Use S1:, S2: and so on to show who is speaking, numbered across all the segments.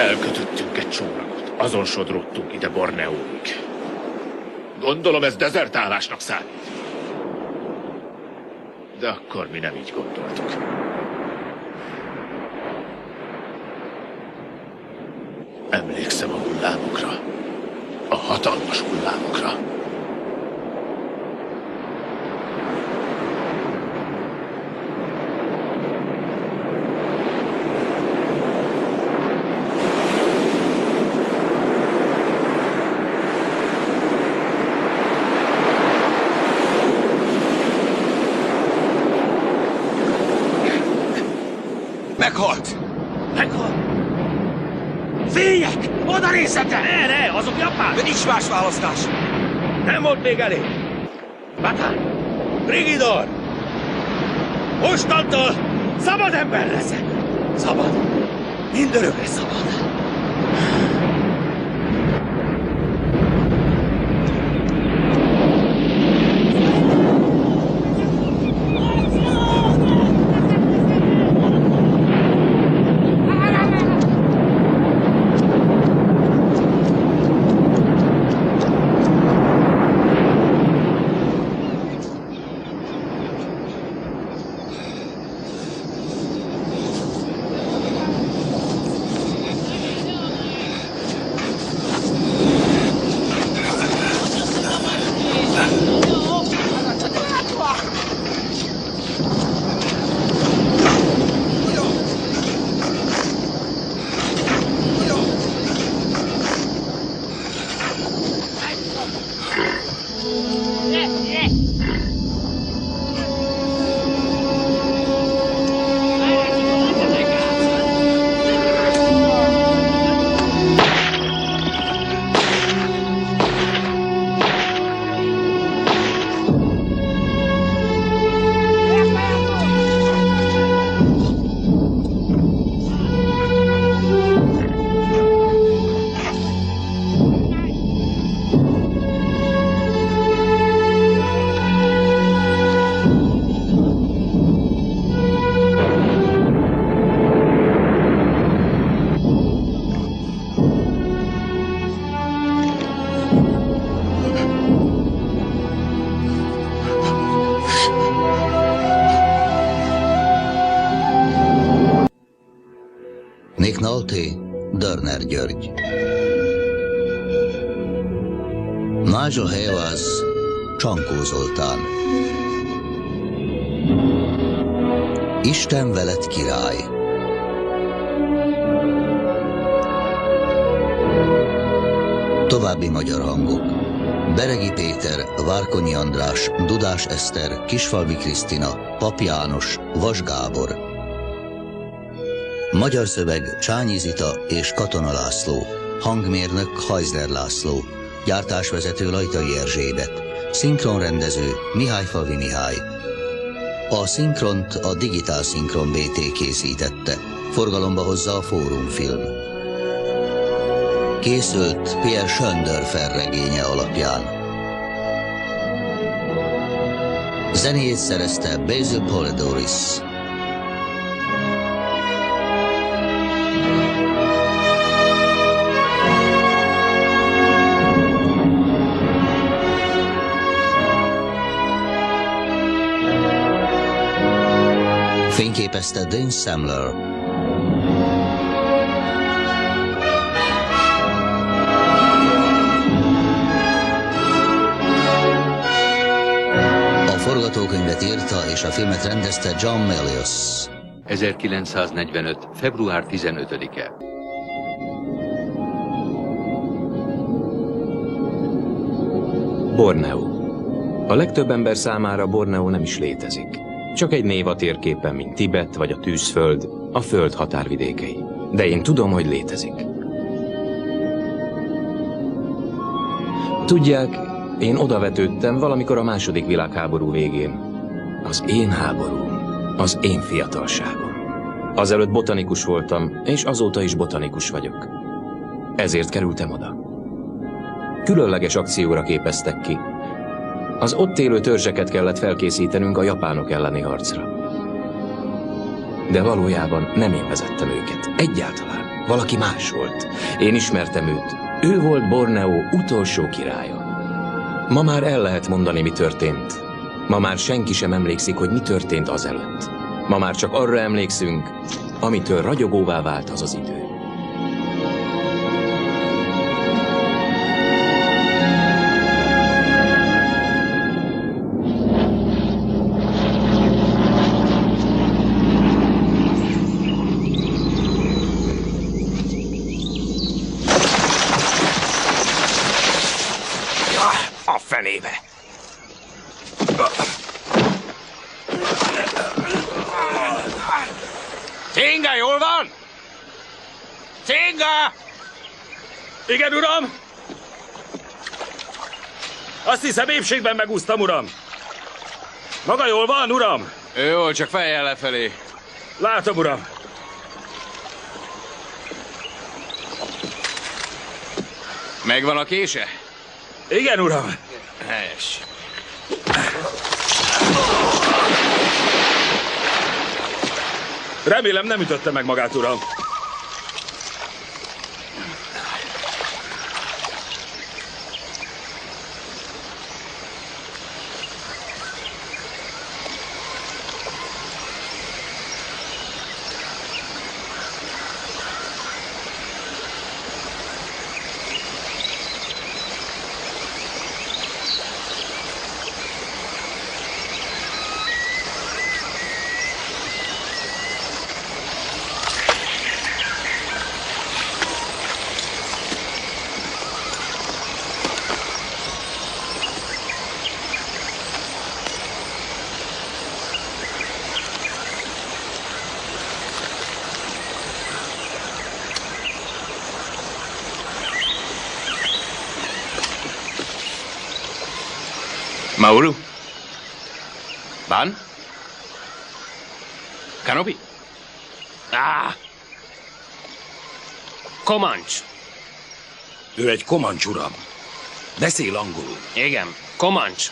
S1: Elkötöttünk egy csónakot. Azon sodródtunk ide Borneóig. Gondolom ez dezertálásnak számít. De akkor mi nem így gondoltuk. Emlékszem a hullámokra. A hatalmas hullámokra.
S2: Meghalt!
S3: Meghalt! Fények! Oda nézzetek! Ne, azok japán!
S2: De nincs más választás!
S3: Nem volt még elég! Batán! Brigidor! Mostantól szabad ember leszek! Szabad! Mindörökre szabad!
S4: Nick Nolte, Dörner György. Nigel Havas, Csankó Zoltán. Isten veled, király. További magyar hangok: Beregi Péter, Várkonyi András, Dudás Eszter, Kisfalvi Krisztina, Pap János, Vas Gábor. Magyar szöveg: Csányi Zita és Katona László. Hangmérnök: Hajzler László. Gyártásvezető: Lajtai Erzsébet. Szinkronrendező: Mihályfalvi Mihály. A szinkront a Digitál Szinkron BT készítette. Forgalomba hozza a Fórumfilm. Készült Pierre Schöndörfer regénye alapján. Zenét szerezte Basil Polidoris. Fényképezte Dane Samler. A forgatókönyvet írta és a filmet rendezte John Milius.
S5: 1945. február 15-e. Borneó. A legtöbb ember számára Borneó nem is létezik. Csak egy név a térképen, mint Tibet vagy a Tűzföld, a föld határvidékei. De én tudom, hogy létezik. Tudják, én odavetődtem valamikor a II. Világháború végén. Az én háborúm, az én fiatalságom. Azelőtt botanikus voltam, és azóta is botanikus vagyok. Ezért kerültem oda. Különleges akcióra képeztek ki. Az ott élő törzseket kellett felkészítenünk a japánok elleni harcra. De valójában nem én vezettem őket. Egyáltalán. Valaki más volt. Én ismertem őt. Ő volt Borneo utolsó királya. Ma már el lehet mondani, mi történt. Ma már senki sem emlékszik, hogy mi történt azelőtt. Ma már csak arra emlékszünk, amitől ragyogóvá vált az az idő.
S3: A fenébe! Tinga, jól van? Tinga!
S2: Igen, uram! Azt hiszem, épségben megúsztam, uram. Maga jól van, uram?
S3: Jól, csak fejjel lefelé.
S2: Látom, uram.
S3: Megvan a kése?
S2: Igen, uram.
S3: Helyes.
S2: Remélem nem ütötte meg magát, uram.
S3: Maulu? Ban? Kanopi?
S6: Comanche.
S2: Ő egy komancs, uram. Beszél angolul.
S6: Igen, Comanche.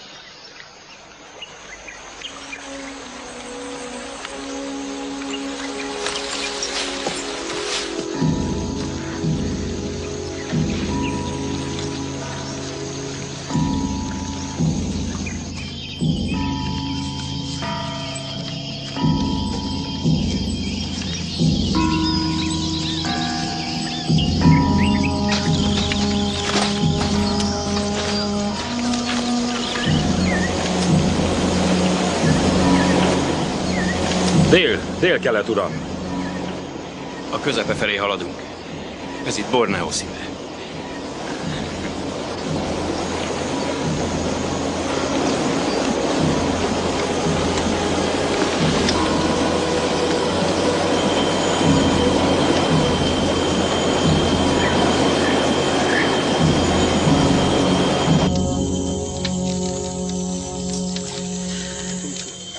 S2: Dél-kelet, uram.
S3: A közepe felé haladunk. Ez itt Borneo színe.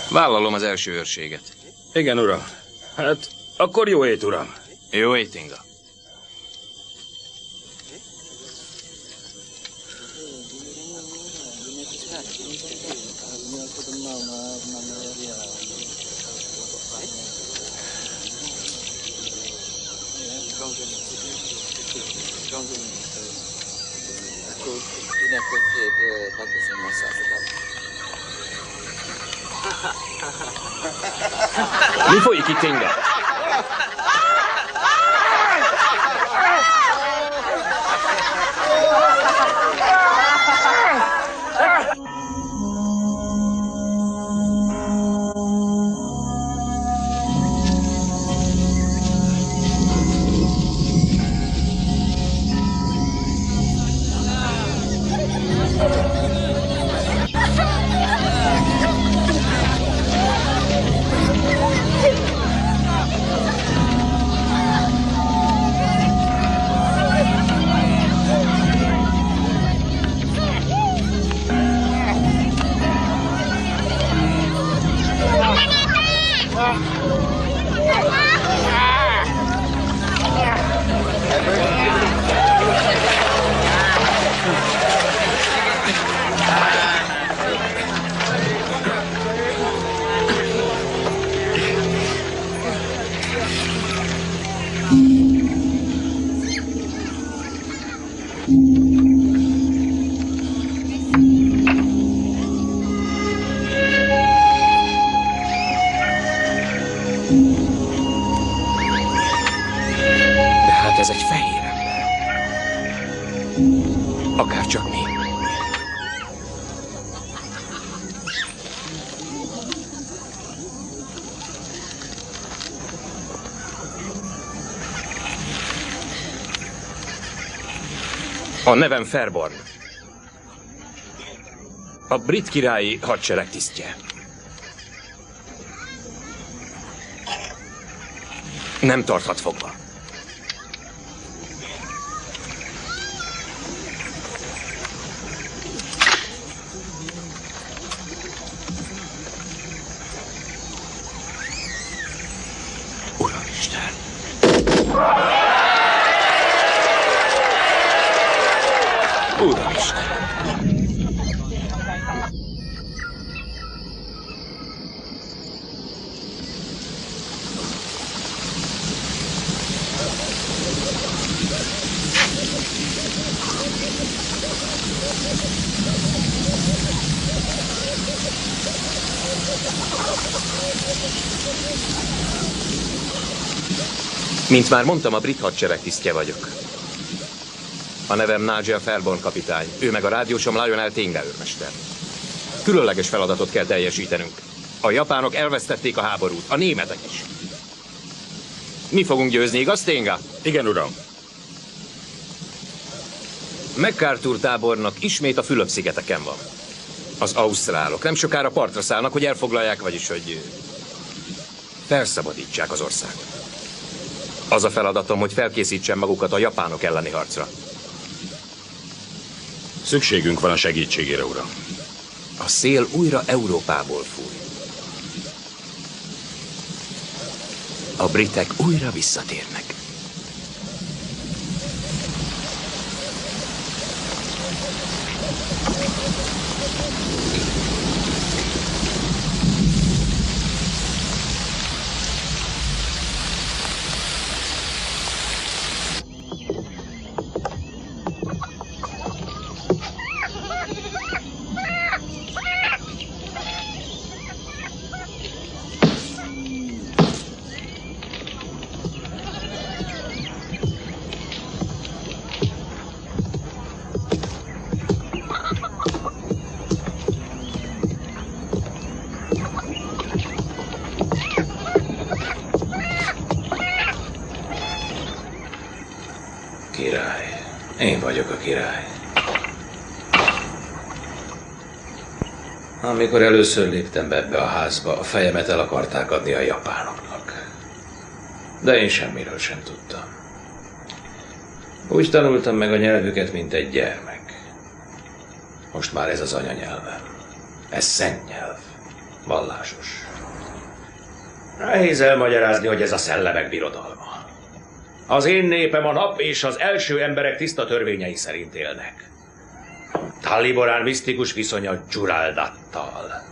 S3: Vállalom az első őrséget.
S2: Igen, uram. Hát, akkor jó ét, uram.
S3: Jó ét, Inga.
S5: Mi folyik itt, Inga? csak mi. A nevem Fairborn. A brit királyi hadsereg tisztje. Nem tarthat fogva.
S1: Uramisten!
S5: Uramisten! Mint már mondtam, a brit hadsereg tisztje vagyok. A nevem Nigel Fairborn kapitány, ő meg a rádiósom Lionel Tenga őrmester. Különleges feladatot kell teljesítenünk. A japánok elvesztették a háborút, a németek is. Mi fogunk győzni, igaz, Tenga?
S2: Igen, uram.
S5: MacArthur tábornok ismét a Fülöp-szigeteken van. Az ausztrálok nem sokára partra szállnak, hogy elfoglalják, vagyis hogy felszabadítsák az országot. Az a feladatom, hogy felkészítsem magukat a japánok elleni harcra.
S2: Szükségünk van a segítségére, uram.
S5: A szél újra Európából fúj. A britek újra visszatérnek. Király. Én vagyok a király. Amikor először léptem be ebbe a házba, a fejemet el akarták adni a japánoknak. De én semmiről sem tudtam. Úgy tanultam meg a nyelvüket, mint egy gyermek. Most már ez az anyanyelvem. Ez szent nyelv. Vallásos. Nehéz elmagyarázni, hogy ez a szellemek birodalma. Az én népem a nap és az első emberek tiszta törvényei szerint élnek. Taliborán misztikus viszonya Dzsuraldattal.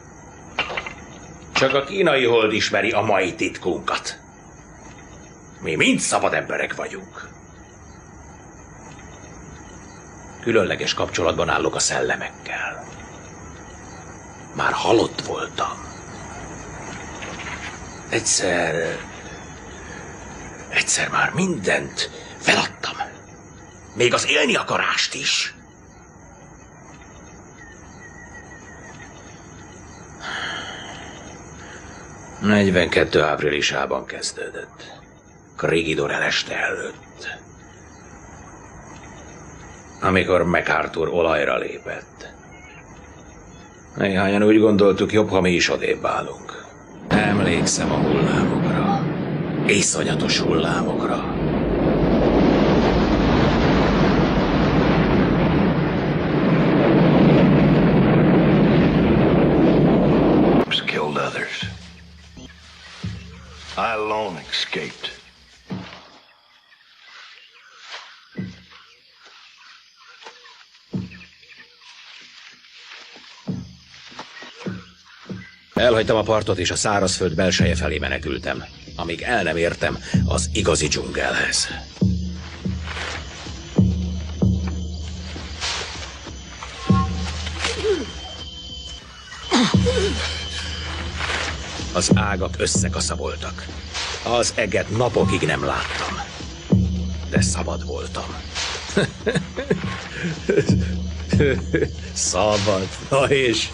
S5: Csak a kínai hold ismeri a mai titkunkat. Mi mind szabad emberek vagyunk. Különleges kapcsolatban állok a szellemekkel. Már halott voltam. Egyszer már mindent feladtam. Még az élni akarást is. ...42 áprilisában kezdődött. Krigidor eleste előtt. Amikor MacArthur olajra lépett. Néhányan úgy gondoltuk, jobb, ha mi is odébb állunk. Emlékszem a hullámokra. Iszonyatos hullámokra.
S6: Killed others. I alone escaped.
S5: Elhagytam a partot, és a szárazföld belseje felé menekültem, amíg el nem értem az igazi dzsungelhez. Az ágak összekaszaboltak. Az eget napokig nem láttam. De szabad voltam.
S3: Szabad. Na és?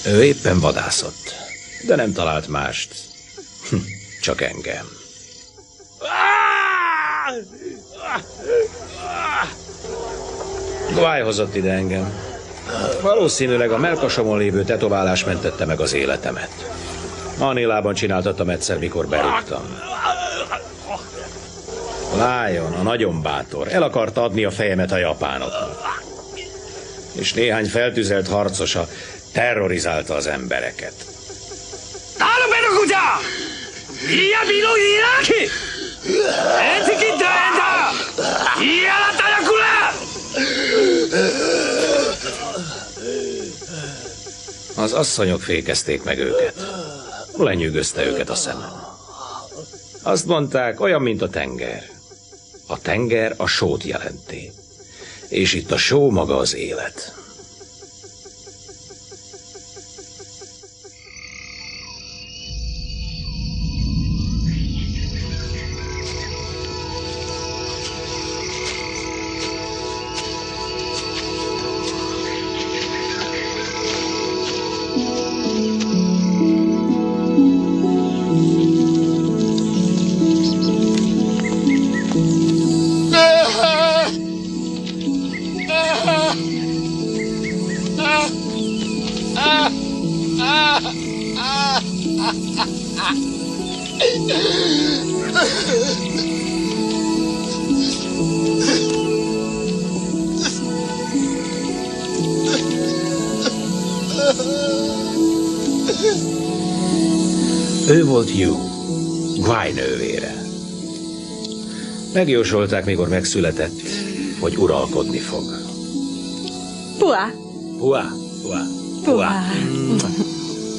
S3: Ő éppen vadászott, de nem talált mást. Csak engem. Guy hozott ide engem. Valószínűleg a mellkasomon lévő tetoválás mentette meg az életemet. Manilában csináltattam egyszer, mikor berúgtam. Lion, a nagyon bátor, el akarta adni a fejemet a japánoknak. És néhány feltűzelt harcosa terrorizálta az embereket. Ki? Az asszonyok fékezték meg őket. Lenyűgözte őket a szemem. Azt mondták, olyan, mint a tenger. A tenger a sót jelenti. És itt a só maga az élet. Ő volt Yu, Guy nővére. Megjósolták, mikor megszületett, hogy uralkodni fog.
S7: Pua.
S3: Pua, pua,
S7: Pua.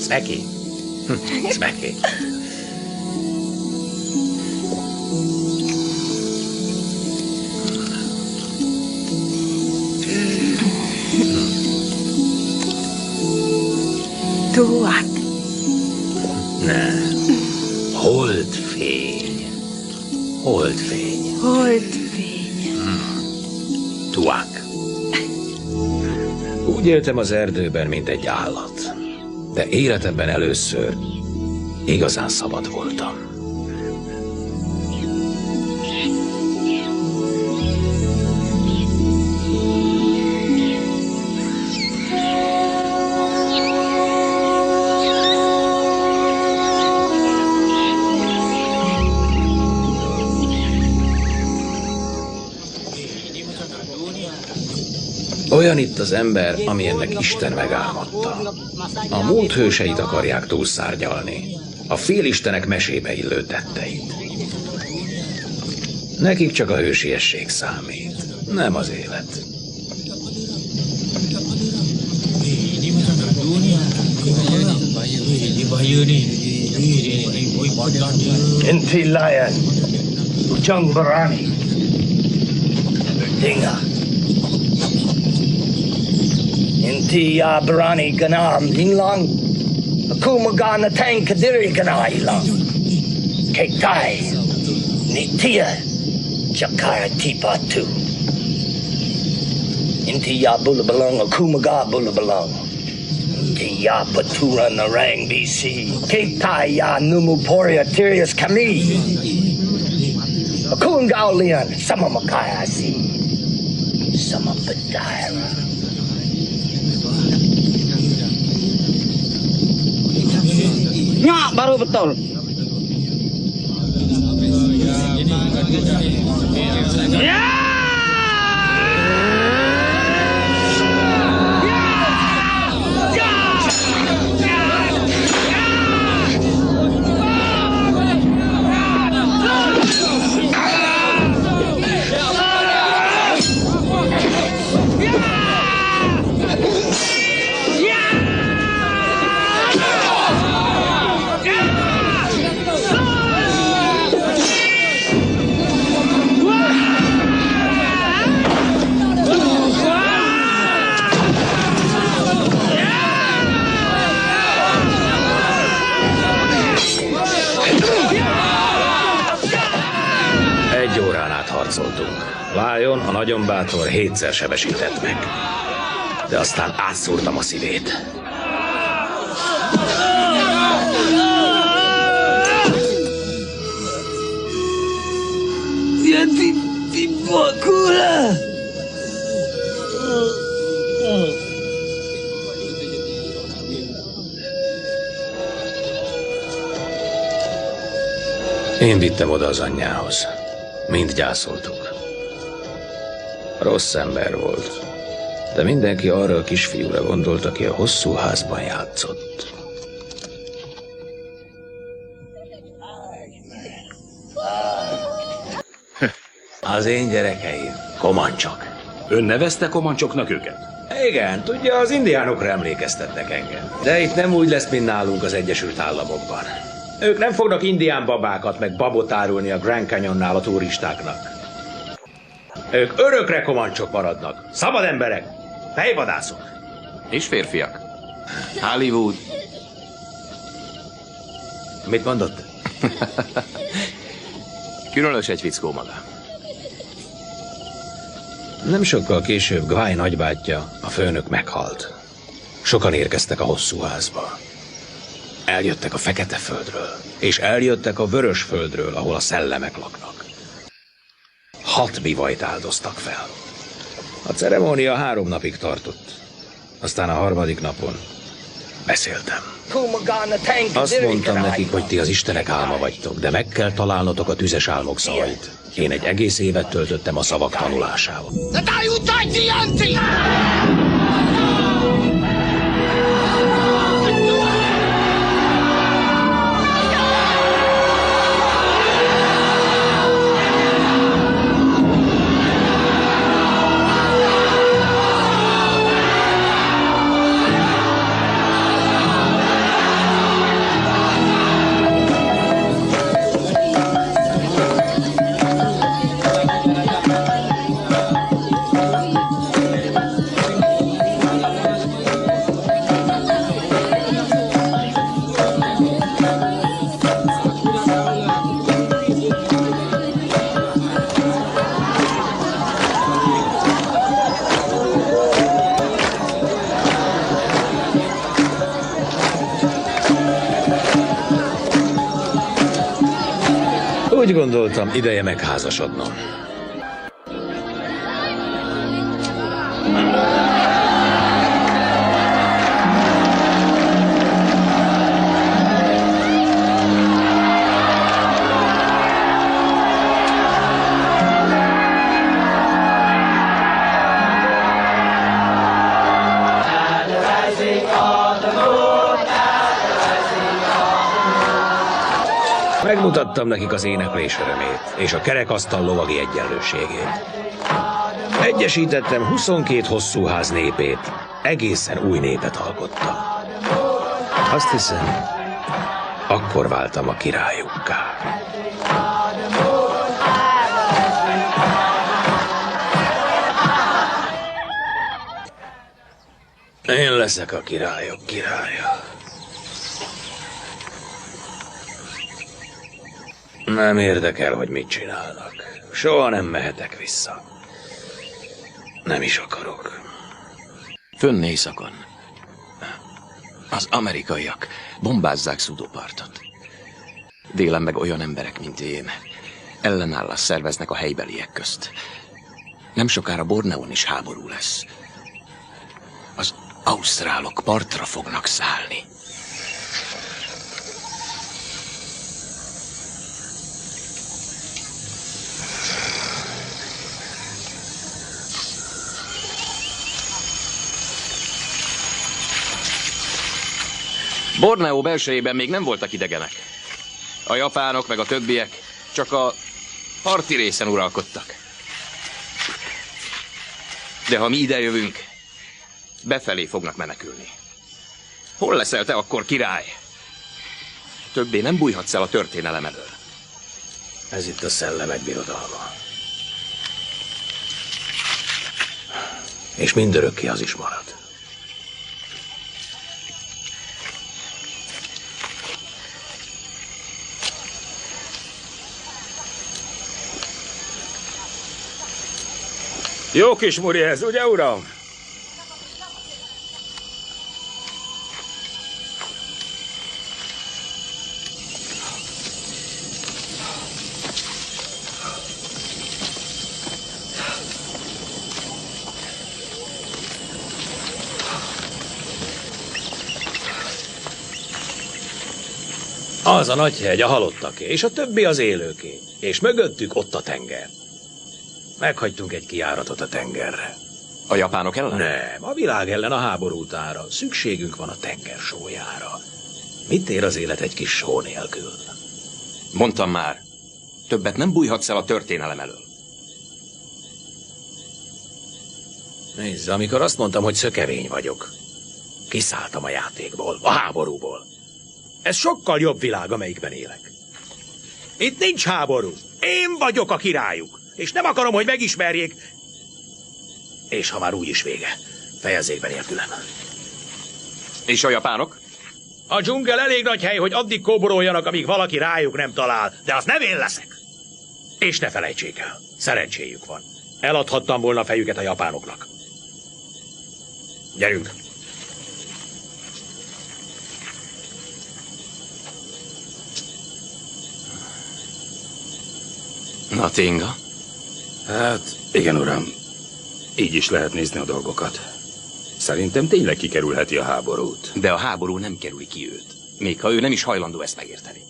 S3: Smeki. Smeki.
S7: Tuak.
S3: Nem. Holdfény. Holdfény.
S7: Holdfény.
S3: Tuak. Úgy éltem az erdőben, mint egy állat. De életemben először igazán szabad voltam. Olyan itt az ember, ami ennek Isten megálmodta. A múlt hőseit akarják túlszárnyalni. A félistenek mesébe illő tetteit. Nekik csak a hősiesség számít, nem az élet.
S8: Inti Lion, Ujang Barani, Dinga. Inti Barani Ganam Yinglang, Akumagana Tang Kadiri Ganai Lang, Ketai, Nitia, Jakara Tipa Tu, Inti ya Bullabalong, a Kumaga Bullabalong. Inti ya Batura Narang BC. Ketai ya Numuporia Tirius Kami. A Kungao Leon, Sama Makayasi. Sama Badira.
S9: Ya, baru betul.
S3: Egy órán át harcoltunk. Lion, a nagyon bátor, 7-szer sebesített meg. De aztán átszúrtam a szívét. Én vittem oda az anyjához. Mind gyászoltuk. Rossz ember volt, de mindenki arra a kisfiúra gondolt, aki a hosszú házban játszott. Az én gyerekeim, komancsok.
S2: Ön nevezte komancsoknak őket?
S3: Igen, tudja, az indiánokra emlékeztetnek engem. De itt nem úgy lesz, mint nálunk az Egyesült Államokban. Ők nem fognak indián babákat meg babot árulni a Grand Canyonnál a turistáknak. Ők örökre komancsok maradnak. Szabad emberek, fejvadászok.
S5: És férfiak. Hollywood.
S3: Mit mondott?
S5: Különös egy fickó maga.
S3: Nem sokkal később Gváj nagybátyja, a főnök meghalt. Sokan érkeztek a hosszú házba. Eljöttek a Fekete Földről, és eljöttek a Vörös Földről, ahol a szellemek laknak. 6 bivajt áldoztak fel. A ceremónia 3 napig tartott. Aztán a 3. napon beszéltem. Azt mondtam nekik, hogy ti az istenek álma vagytok, de meg kell találnotok a tüzes álmok szavait. Én egy egész évet töltöttem a szavak tanulásával. Úgy gondoltam, ideje megházasodnom. Megmutattam nekik az éneklés örömét, és a kerekasztal lovagi egyenlőségét. Egyesítettem 22 hosszúház népét, egészen új népet alkottam. Azt hiszem, akkor váltam a királyukká. Én leszek a királyok királya. Nem érdekel, hogy mit csinálnak. Soha nem mehetek vissza. Nem is akarok.
S5: Fönn éjszakon. Az amerikaiak bombázzák Szudopartot. Délen meg olyan emberek, mint én, ellenállást szerveznek a helybeliek közt. Nem sokára Borneón is háború lesz. Az ausztrálok partra fognak szállni. Borneó belsejében még nem voltak idegenek. A japánok meg a többiek csak a parti részen uralkodtak. De ha mi ide jövünk, befelé fognak menekülni. Hol leszel te akkor király? Többé nem bújhatsz el a történelem elől.
S3: Ez itt a szellemek birodalma. És mindörökké az is marad.
S2: Jó kis muri ez, ugye, uram?
S3: Az a nagy hegy a halottaké, és a többi az élőké. És mögöttük ott a tenger. Meghagytunk egy kijáratot a tengerre.
S5: A japánok ellen?
S3: Nem, a világ ellen a háború utára. Szükségünk van a tenger sójára. Mit ér az élet egy kis só nélkül?
S5: Mondtam már, többet nem bújhatsz el a történelem elől.
S3: Nézd, amikor azt mondtam, hogy szökevény vagyok, kiszálltam a játékból, a háborúból. Ez sokkal jobb világ, amelyikben élek. Itt nincs háború. Én vagyok a királyuk. És nem akarom, hogy megismerjék. És ha már úgyis vége, fejezzék be nélkülem.
S5: És a japánok?
S3: A dzsungel elég nagy hely, hogy addig kóboroljanak, amíg valaki rájuk nem talál. De az nem én leszek. És ne felejtsék el, szerencséjük van. Eladhattam volna a fejüket a japánoknak. Gyerünk!
S5: Na, Tinga?
S2: Hát, igen, uram. Így is lehet nézni a dolgokat. Szerintem tényleg kikerülheti a háborút.
S5: De a háború nem kerüli ki őt. Még ha ő nem is hajlandó ezt megérteni.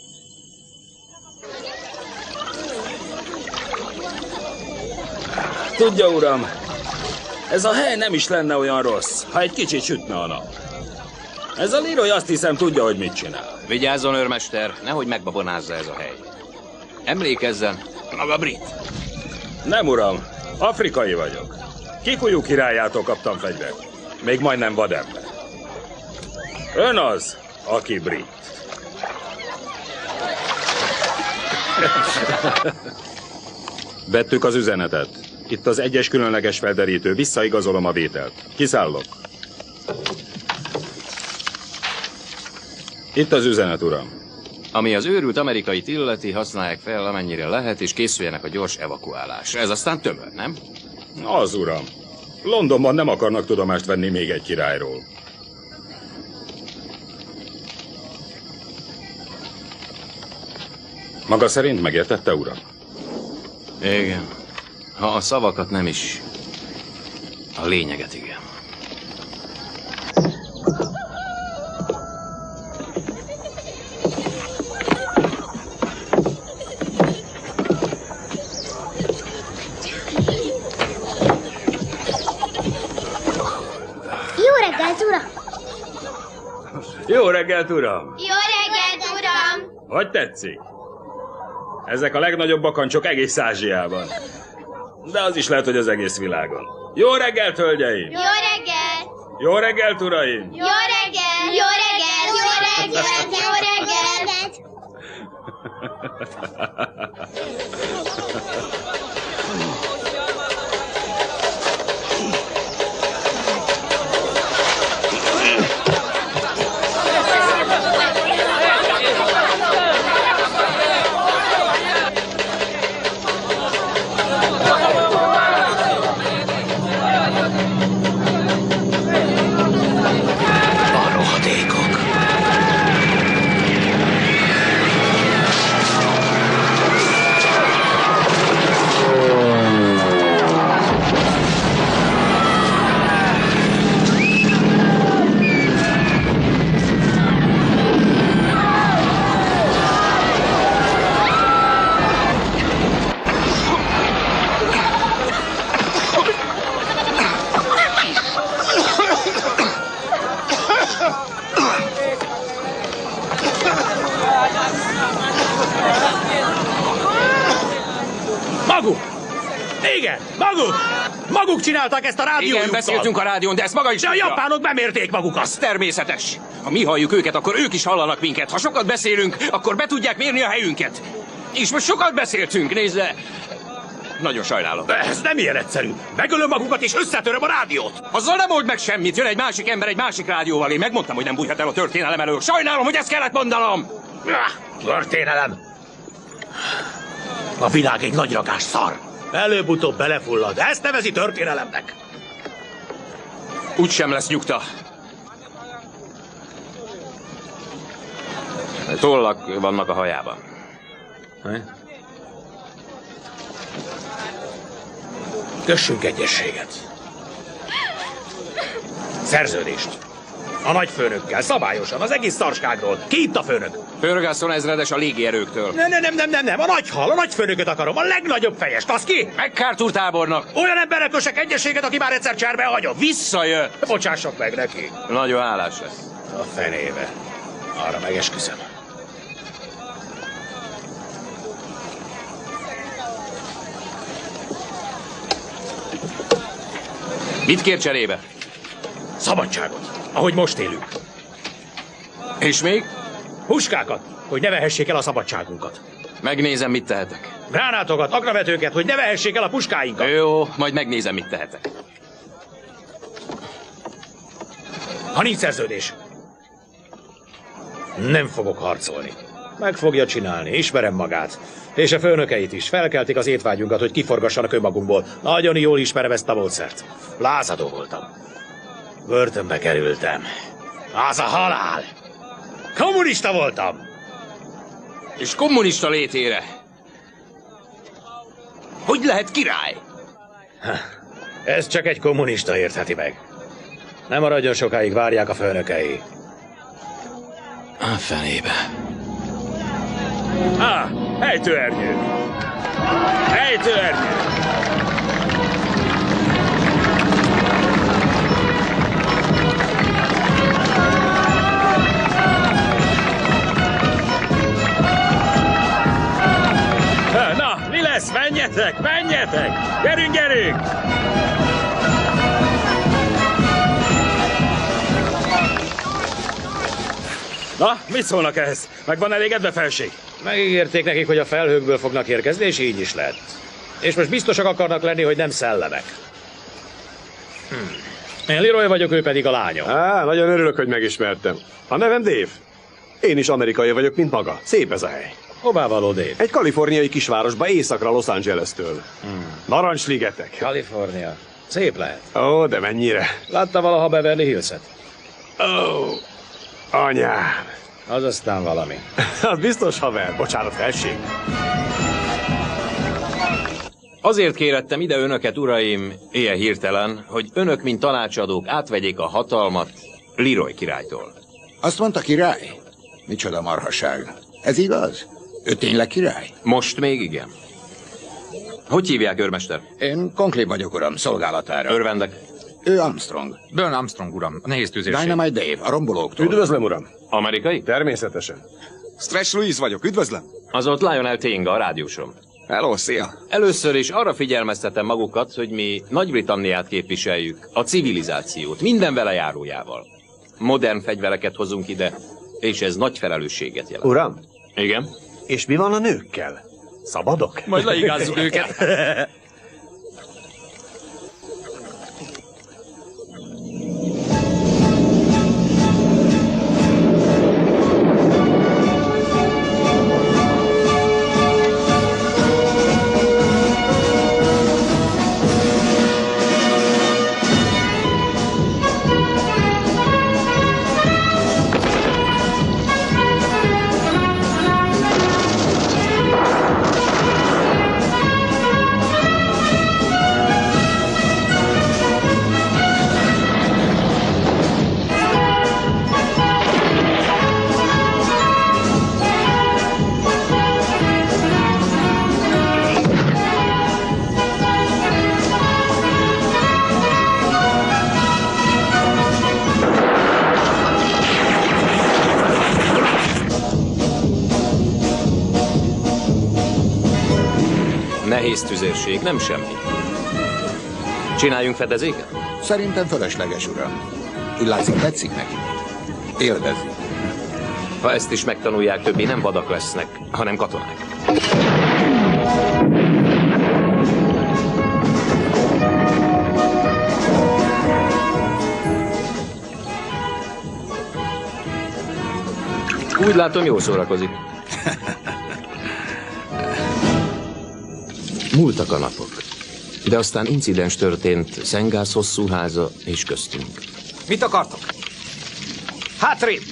S2: Tudja, uram, ez a hely nem is lenne olyan rossz, ha egy kicsit sütne a nap. Ez a Leroy azt hiszem tudja, hogy mit csinál.
S5: Vigyázzon, őrmester, nehogy megbabonázza ez a hely. Emlékezzen, maga brit.
S2: Nem, uram, afrikai vagyok. Kikuyu királyától kaptam fegyvert. Még majdnem vadember. Ön az, aki brit. Vettük az üzenetet. Itt az egyes különleges felderítő. Visszaigazolom a vételt. Kiszállok. Itt az üzenet, uram.
S5: Ami az őrült amerikait illeti, használják fel, amennyire lehet, és készüljenek a gyors evakuálásra. Ez aztán tömör, nem?
S2: Az, uram. Londonban nem akarnak tudomást venni még egy királyról. Maga szerint megértette, uram?
S5: Igen. Ha a szavakat nem is, a lényeget igen.
S2: Jó reggelt, uram!
S10: Jó reggelt, uram!
S2: Hogy tetszik? Ezek a legnagyobb bakancsok egész Ázsiában. De az is lehet, hogy az egész világon. Jó reggelt, hölgyeim!
S10: Jó reggelt!
S2: Jó reggelt, uraim!
S10: Jó reggelt! Jó reggelt! Jó reggelt! Jó reggelt!
S3: Maguk! Igen, maguk! Maguk csinálták ezt a rádiójukkal!
S5: Igen, beszéltünk a rádión, de ezt maga is
S3: De a
S5: tudja.
S3: japánok bemérték magukat!
S5: Az természetes. Ha mi halljuk őket, akkor ők is hallanak minket. Ha sokat beszélünk, akkor be tudják mérni a helyünket. És most sokat beszéltünk, nézd le. Nagyon sajnálom.
S3: De ez nem ilyen egyszerű. Megölöm magukat és összetöröm a rádiót.
S5: Azzal nem old meg semmit. Jön egy másik ember egy másik rádióval. Én megmondtam, hogy nem bújhat el a történelem elől. Sajnálom, hogy ezt kellett mondanom.
S3: Történelem. A világ egy nagy rakás szar. Előbb-utóbb belefullad. Ezt nevezi történelemnek.
S5: Úgy sem lesz nyugta. Tollak vannak a hajában.
S3: Kössünk egyességet. Szerződést. A nagyfőnökkel, szabályosan, az egész szarságról. Ki itt a főnök?
S5: Ferguson ezredes a légierőktől.
S3: Nem, a nagyhal, a nagyfőnököt akarom, a legnagyobb fejest, az ki?
S5: MacArthur tábornok.
S3: Olyan emberek kösek egyességet, aki már egyszer cserbe hagyott.
S5: Visszajött.
S3: Bocsássak meg neki.
S5: Nagyon hálás lesz.
S3: A fenébe. Arra megesküszöm.
S5: Mit kér cserébe?
S3: Szabadságot, ahogy most élünk.
S5: És még?
S3: Puskákat, hogy ne vehessék el a szabadságunkat.
S5: Megnézem, mit tehetek.
S3: Gránátokat, akravetőket, hogy ne vehessék el a puskáinkat.
S5: Jó, majd megnézem, mit tehetek.
S3: Ha nincs szerződés, nem fogok harcolni. Meg fogja csinálni, ismerem magát. És a főnökeit is. Felkeltik az étvágyunkat, hogy kiforgassanak önmagunkból. Nagyon jól ismerem ezt a módszert. Lázadó voltam. Börtönbe kerültem. Az a halál. Kommunista voltam.
S5: És kommunista létére. Hogy lehet király?
S3: Ez csak egy kommunista értheti meg. Nem maradjon sokáig, várják a főnökei.
S5: A fenébe.
S3: Ejtőernyő. Ejtőernyő. Na, mi lesz? Menjetek, menjetek! Gyerünk, gyerünk! Na, mit szólnak ehhez? Meg van elégedve, felség? Megígérték nekik, hogy a felhőkből fognak érkezni, és így is lett. És most biztosak akarnak lenni, hogy nem szellemek. Én Leroy vagyok, ő pedig a lányom.
S11: Nagyon örülök, hogy megismertem. A nevem Dave. Én is amerikai vagyok, mint maga. Szép ez a hely.
S3: Hová való, Dave?
S11: Egy kaliforniai kisvárosba, északra Los Angeles-től. Narancsligetek.
S3: Kalifornia. Szép lehet.
S11: Ó, de mennyire.
S3: Látta valaha Beverly Hills-et?
S11: Ó, anyám.
S3: Az aztán valami.
S11: Az biztos haver. Bocsánat, felség.
S5: Azért kérettem ide önöket, uraim, ilyen hirtelen, hogy önök, mint tanácsadók átvegyék a hatalmat Leroy királytól.
S12: Azt mondta király? Micsoda marhaság. Ez igaz? Ő tényleg király?
S5: Most még igen. Hogy hívják, őrmester?
S12: Én Conclave vagyok, uram, szolgálatára.
S5: Örvendek.
S12: Ő Armstrong.
S13: Burn Armstrong, uram, a nehéz tűzérség.
S12: Dynamite Dave, a rombolóktól.
S11: Üdvözlöm, uram.
S5: Amerikai?
S11: Természetesen.
S12: Stretch Louise vagyok, üdvözlöm.
S5: Az ott Lionel Tinga, a rádiósom.
S12: Hello, szia.
S5: Először is arra figyelmeztetem magukat, hogy mi Nagy-Britanniát képviseljük, a civilizációt, minden vele járójával. Modern fegyvereket hozunk ide, és ez nagy felelősséget jelent.
S11: Uram?
S5: Igen?
S11: És mi van a nőkkel? Szabadok?
S5: Majd leigázzuk őket. Nehéz tüzérség, nem semmi. Csináljunk fedezéket?
S12: Szerintem fölösleges, uram. Úgy látszik, tetszik neki. Élvezi.
S5: Ha ezt is megtanulják, többé nem vadak lesznek, hanem katonák. Úgy látom, jól szórakozik. Múltak a napok, de aztán incidens történt Szengász hosszú háza és köztünk.
S13: Mit akartok? Hátrébb!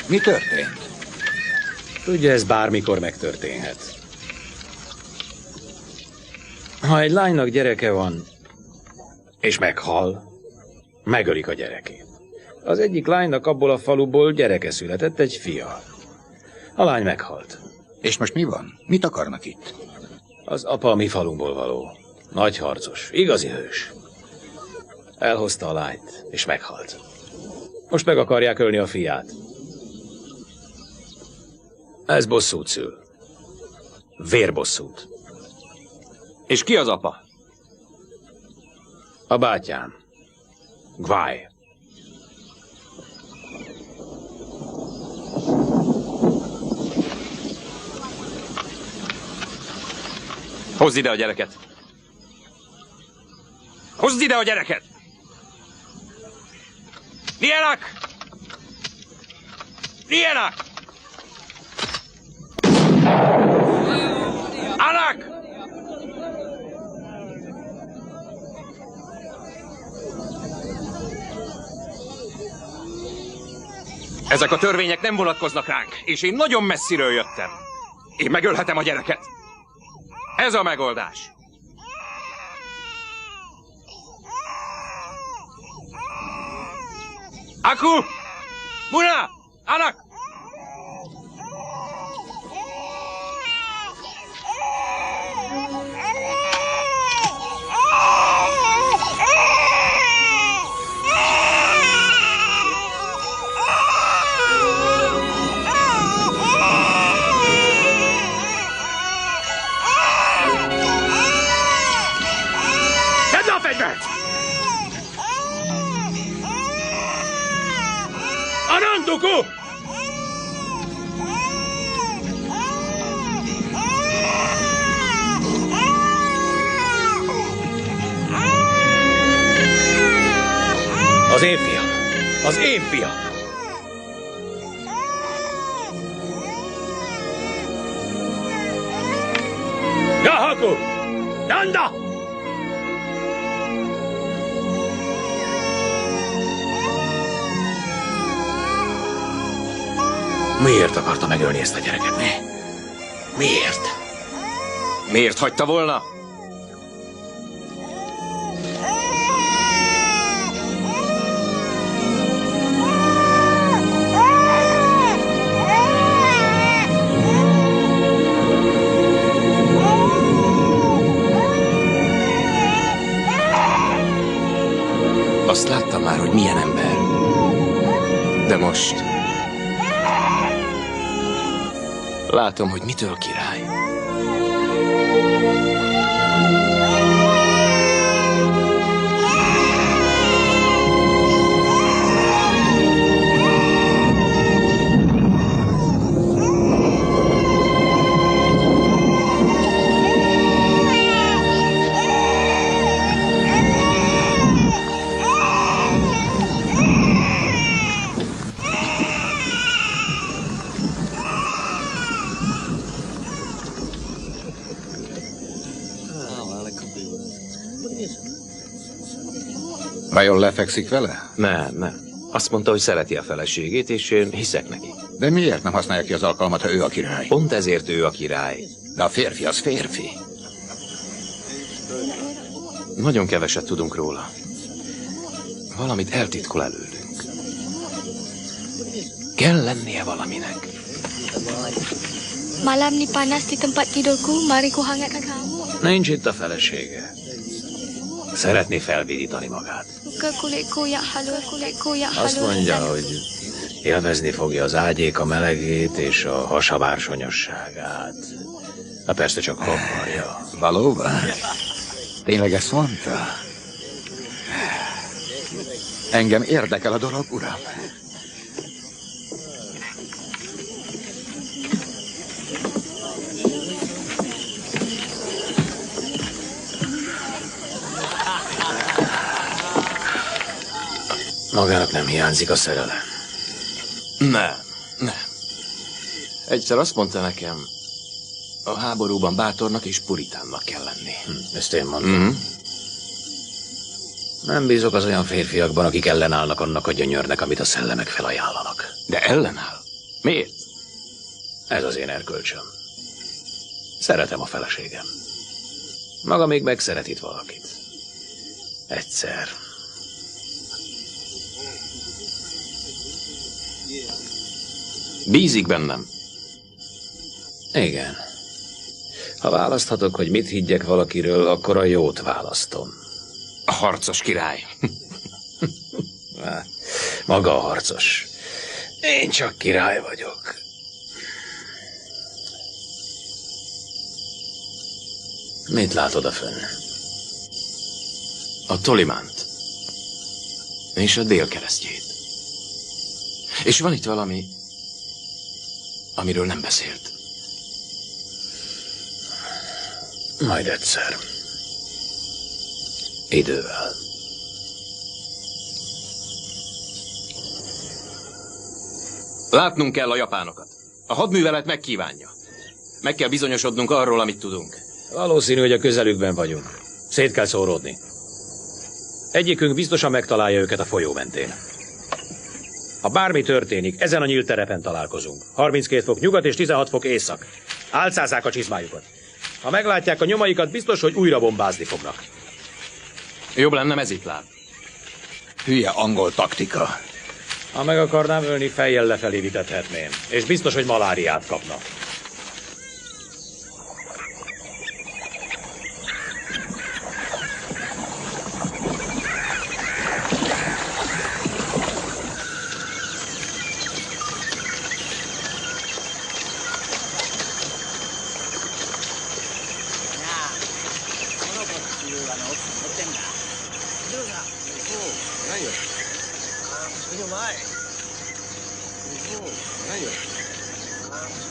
S12: Mi történt?
S3: Tudja, ez bármikor megtörténhet. Ha egy lánynak gyereke van, és meghal, megölik a gyerekét. Az egyik lánynak abból a faluból gyereke született, egy fia. A lány meghalt.
S12: És most mi van? Mit akarnak itt?
S3: Az apa a mi falunkból való. Nagy harcos, igazi hős. Elhozta a lányt, és meghalt. Most meg akarják ölni a fiát. Ez bosszút szül. Vérbosszút.
S5: És ki az apa?
S3: A bátyám. Gváj.
S5: Hozd ide a gyereket! Hozd ide a gyereket! Ilyenek! Ilyenek! Anak! Ezek a törvények nem vonatkoznak ránk, és én nagyon messziről jöttem. Én megölhetem a gyereket. Ez a megoldás. Aku! Muna! Anak!
S1: Ananduku!
S3: Az én fiam! Az én fiam!
S1: Jahaku! Nanda!
S3: Miért akarta megölni ezt a gyereket, mi? Miért?
S5: Miért hagyta volna? Azt láttam már, hogy milyen ember. De most... látom, hogy mitől király.
S12: Vajon lefekszik vele?
S5: Nem. Azt mondta, hogy szereti a feleségét, és én hiszek neki.
S12: De miért nem használja ki az alkalmat, ha ő a király?
S5: Pont ezért ő a király.
S12: De a férfi az férfi.
S5: Nagyon keveset tudunk róla. Valamit eltitkol előlünk. Kell lennie valaminek.
S10: Malam ni panas di tempat tidurku, mari ku hangatkan kamu.
S3: Nincs itt a felesége. Szeretné felvidítani magát.
S10: Muka kulitku yang halus, kulitku yang halus.
S3: Azt mondja, hogy Élvezni fogja az ágyék a melegét és a hasa bársonyosságát. Na persze csak ha akarja.
S12: Valóban? Tényleg ezt mondta? Engem érdekel a dolog, uram.
S3: Magának nem hiányzik a szerelem.
S5: Nem. Egyszer azt mondta nekem, a háborúban bátornak és puritánnak kell lenni.
S3: Ezt én mondom. Nem bízok az olyan férfiakban, akik ellenállnak annak a gyönyörnek, amit a szellemek felajánlanak.
S5: De ellenáll? Miért?
S3: Ez az én erkölcsöm. Szeretem a feleségem. Maga még megszeret itt valakit. Egyszer.
S5: Bízik bennem.
S3: Igen. Ha választhatok, hogy mit higgyek valakiről, akkor a jót választom.
S5: A harcos király.
S3: Maga a harcos. Én csak király vagyok. Mit lát odafönn?
S5: A Tolimánt. És a délkeresztjét. És van itt valami, amiről nem beszélt.
S3: Majd egyszer. Idővel.
S5: Látnunk kell a japánokat. A hadművelet megkívánja. Meg kell bizonyosodnunk arról, amit tudunk.
S3: Valószínű, hogy a közelükben vagyunk. Szét kell szóródni. Egyikünk biztosan megtalálja őket a folyó mentén. Ha bármi történik, ezen a nyílt terepen találkozunk. 32 fok nyugat és 16 fok észak. Álcázzák a csizmájukat. Ha meglátják a nyomaikat, biztos, hogy újra bombázni fognak.
S5: Jobb lenne mezitláb.
S12: Hülye angol taktika.
S3: Ha meg akarnám ölni, fejjel lefelé vitethetném. És biztos, hogy maláriát kapna.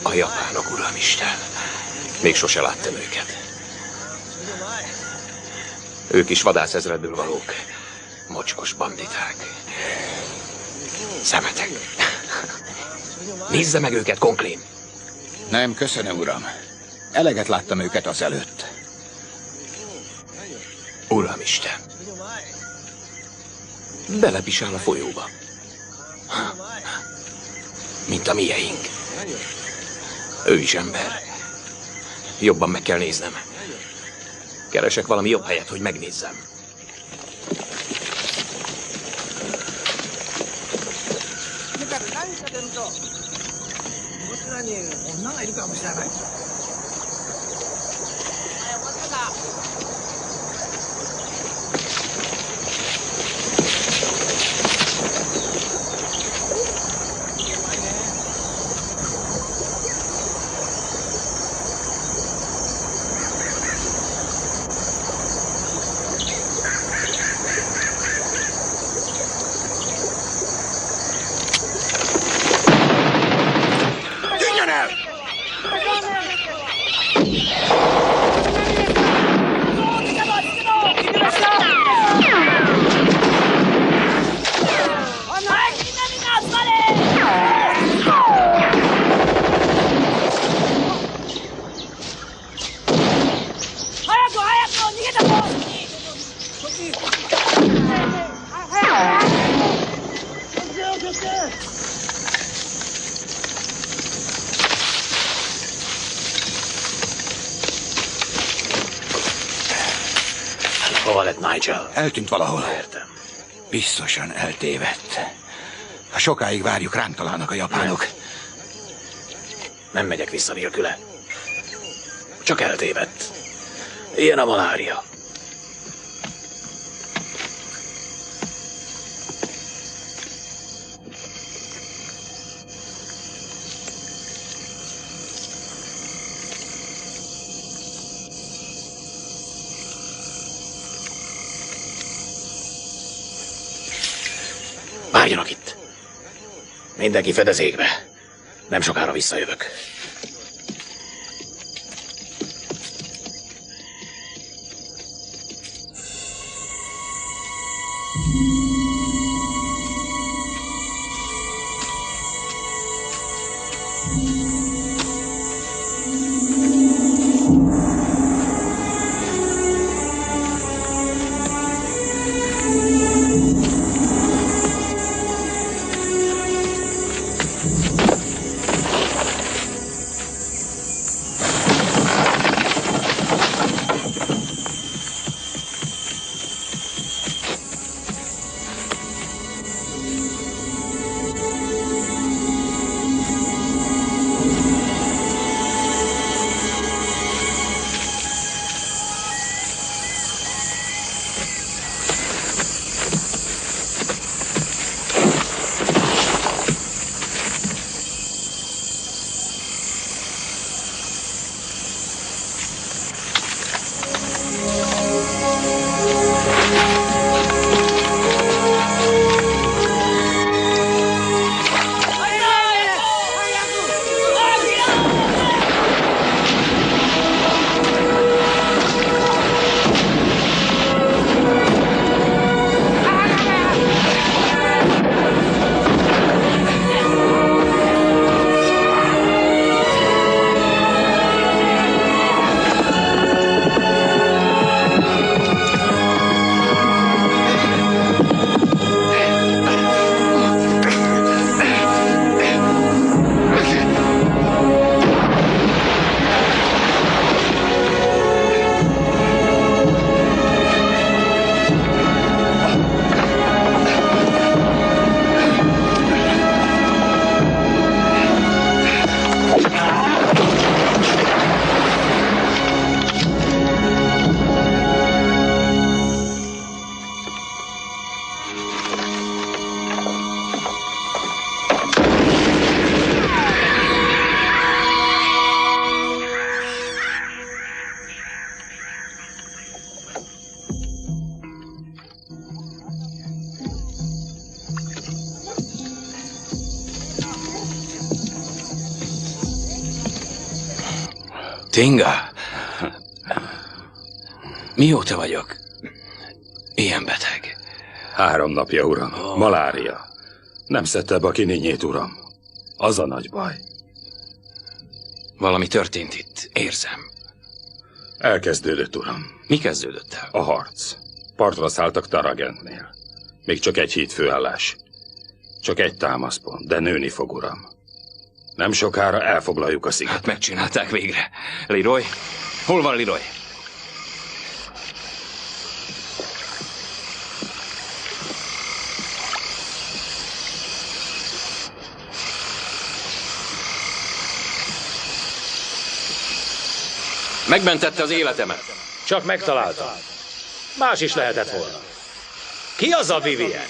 S5: A japánok, uramisten. Még sose láttam őket. Ők is vadászezredből valók. Mocskos banditák. Szemetek. Nézze meg őket, Conklin.
S12: Nem, köszönöm, uram. Eleget láttam őket azelőtt.
S5: Uramisten. Belepisál a folyóba. Mint a mieink. Ő is ember. Jobban meg kell néznem. Keresek valami jobb helyet, hogy megnézzem.
S3: Hova lett Nigel?
S12: Eltűnt valahol.
S3: Értem.
S12: Biztosan eltévedt. Ha sokáig várjuk, ránk találnak a japánok.
S3: Nem megyek vissza nélküle. Csak eltévedt. Ilyen a malária. Maradjanak itt. Mindenki fedezékbe. Nem sokára visszajövök.
S5: Tinga? Mióta vagyok ilyen beteg?
S2: 3 napja, uram. Malária. Nem szedte be a kininyét, uram. Az a nagy baj.
S5: Valami történt itt, érzem.
S2: Elkezdődött, uram.
S5: Mi kezdődött el?
S2: A harc. Partra szálltak Taragentnél. Még csak egy híd főállás. Csak egy támaszpont, de nőni fog, uram. Nem sokára elfoglaljuk a szigetet.
S5: Hát megcsinálták végre. Leroy? Hol van Leroy? Megmentette az életemet.
S3: Csak megtaláltam. Más is lehetett volna. Ki az a Vivien?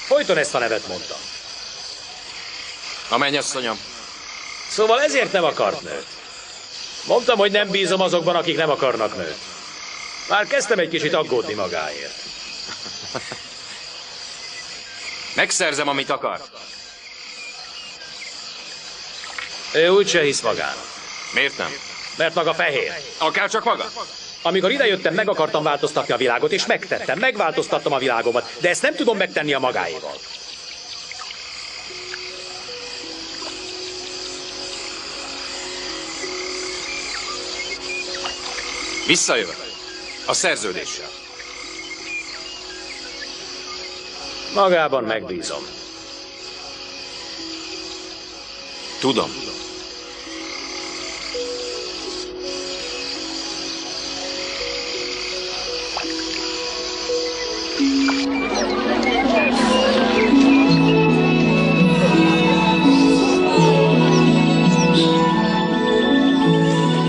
S3: Folyton ezt a nevet mondtam.
S5: A mennyasszonyom.
S3: Szóval ezért nem akart nőt. Mondtam, hogy nem bízom azokban, akik nem akarnak nőt. Már kezdtem egy kicsit aggódni magáért.
S5: Megszerzem, amit akar.
S3: Ő úgyse hisz magának.
S5: Miért nem?
S3: Mert maga fehér.
S5: Akár csak maga.
S3: Amikor idejöttem, meg akartam változtatni a világot, és megtettem, megváltoztattam a világomat, de ezt nem tudom megtenni a magáéval.
S5: Visszajövök. A szerződéssel.
S3: Magában megbízom.
S5: Tudom.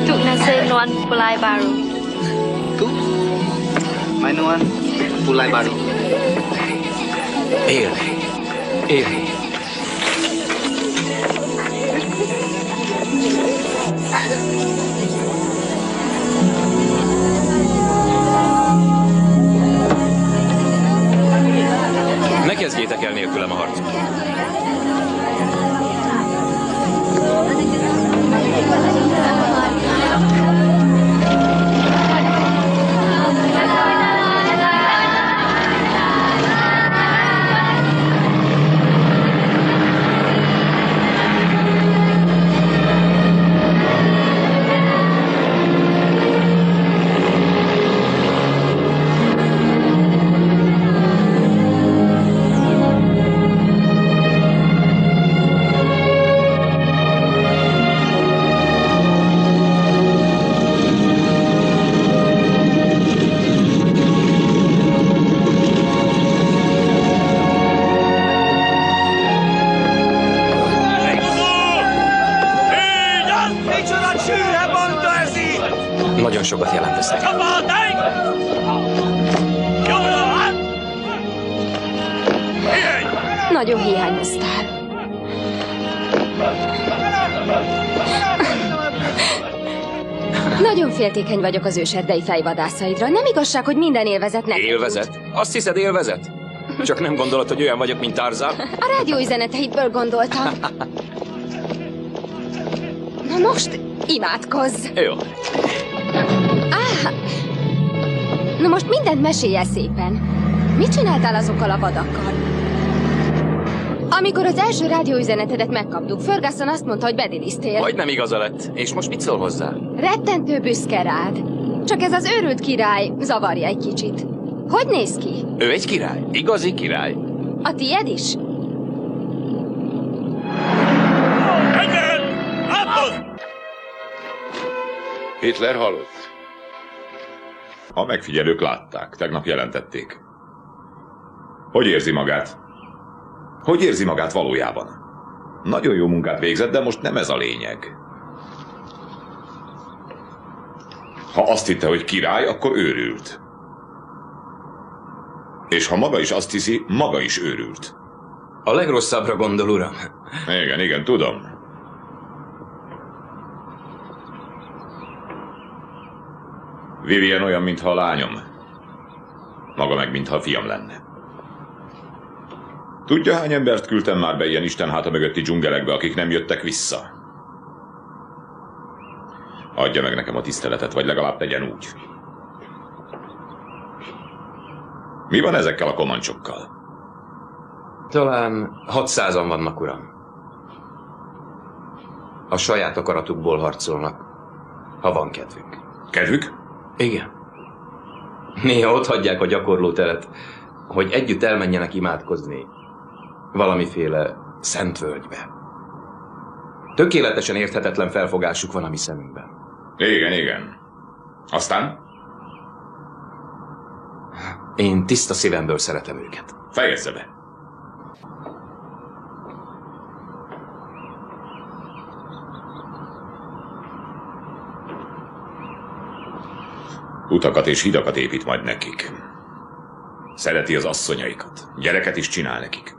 S10: Tuk nasi nuan Pulau Baru.
S9: Tu? Mainuan Pulau Baru.
S5: Élni. Élni. Ne kezdjétek kezdjétek el nélkülem a harcot. Nagyon sokat jelent ez nekem.
S7: Nagyon hiányoztál. Nagyon féltékeny vagyok az őserdei fejvadászaidra. Nem igazság, hogy minden élvezet neked.
S5: Élvezet? Azt hiszed élvezet? Csak nem gondolod, hogy olyan vagyok, mint Tarzan?
S7: A rádióüzeneteidből gondoltam. Na most imádkozz.
S5: Jó.
S7: Na most mindent mesélj el szépen. Mit csináltál azokkal a vadakkal? Amikor az első rádióüzenetedet megkaptuk, Ferguson azt mondta, hogy bedilisztél.
S5: Majdnem igaza lett. És most mit szól hozzá?
S7: Rettentő büszke rád. Csak ez az őrült király zavarja egy kicsit. Hogy néz ki?
S5: Ő egy király. Igazi király.
S7: A tied is?
S1: Hitler halott.
S2: A megfigyelők látták, tegnap jelentették. Hogy érzi magát? Hogy érzi magát valójában? Nagyon jó munkát végzett, de most nem ez a lényeg. Ha azt hitte, hogy király, akkor őrült. És ha maga is azt hiszi, maga is őrült.
S5: A legrosszabbra gondol, uram.
S2: Igen, tudom. Vivian olyan, mintha a lányom. Maga meg, mintha a fiam lenne. Tudja, hány embert küldtem már be ilyen Isten háta mögötti dzsungelekbe, akik nem jöttek vissza? Adja meg nekem a tiszteletet, vagy legalább tegyen úgy. Mi van ezekkel a komancsokkal?
S5: Talán 600-an vannak, uram. A saját akaratukból harcolnak, ha van kedvük.
S2: Kedvük?
S5: Igen. Néha ott hagyják a gyakorlóteret, hogy együtt elmenjenek imádkozni valamiféle szent völgybe. Tökéletesen érthetetlen felfogásuk van a mi szemünkben.
S2: Igen. Aztán?
S5: Én tiszta szívemből szeretem őket.
S2: Fejezze be. Utakat és hidakat épít majd nekik. Szereti az asszonyaikat. Gyereket is csinál nekik.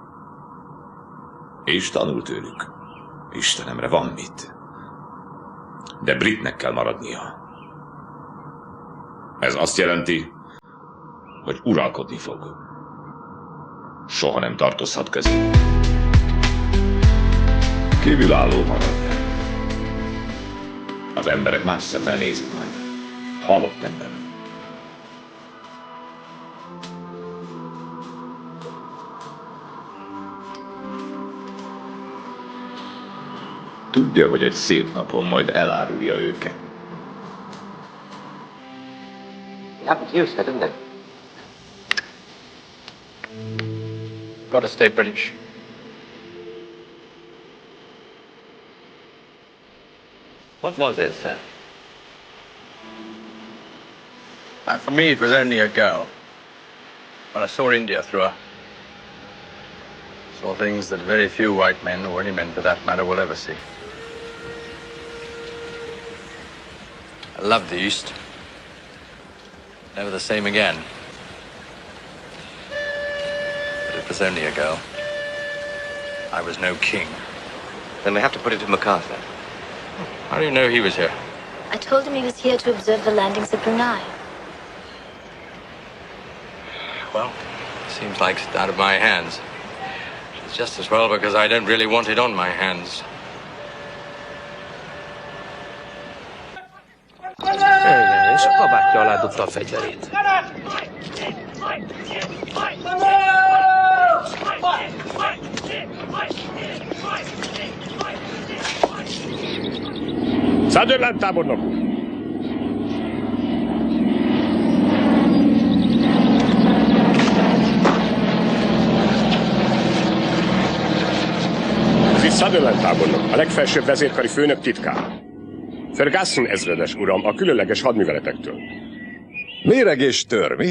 S2: És tanul tőlük. Istenemre, van mit. De britnek kell maradnia. Ez azt jelenti, hogy uralkodni fog. Soha nem tartozhat közé. Kívülálló marad. Az emberek más szemmel nézik majd. Halott ember. Tudja, hogy egy szép napon majd elárulja őket.
S6: Gotta stay British. What was it, sir? For me, it was only a girl. When I saw India through her, saw things that very few white men, or any men for that matter, will ever see. I loved the East. Never the same again. But it was only a girl. I was no king.
S9: Then we have to put it to MacArthur.
S6: How do you know he was here?
S10: I told him he was here to observe the landings at Brunei.
S6: Well, seems like it's out of my hands. It's just as well because I don't really want it on my hands.
S13: Igen, és a kabátja alá dugta a fegyverét.
S1: Sutherland tábornok! Ez itt Sutherland tábornok, a legfelsőbb vezérkari főnök titkár. Ferguson ezredes, uram, a különleges hadműveletektől.
S14: Méreg és tör, mi?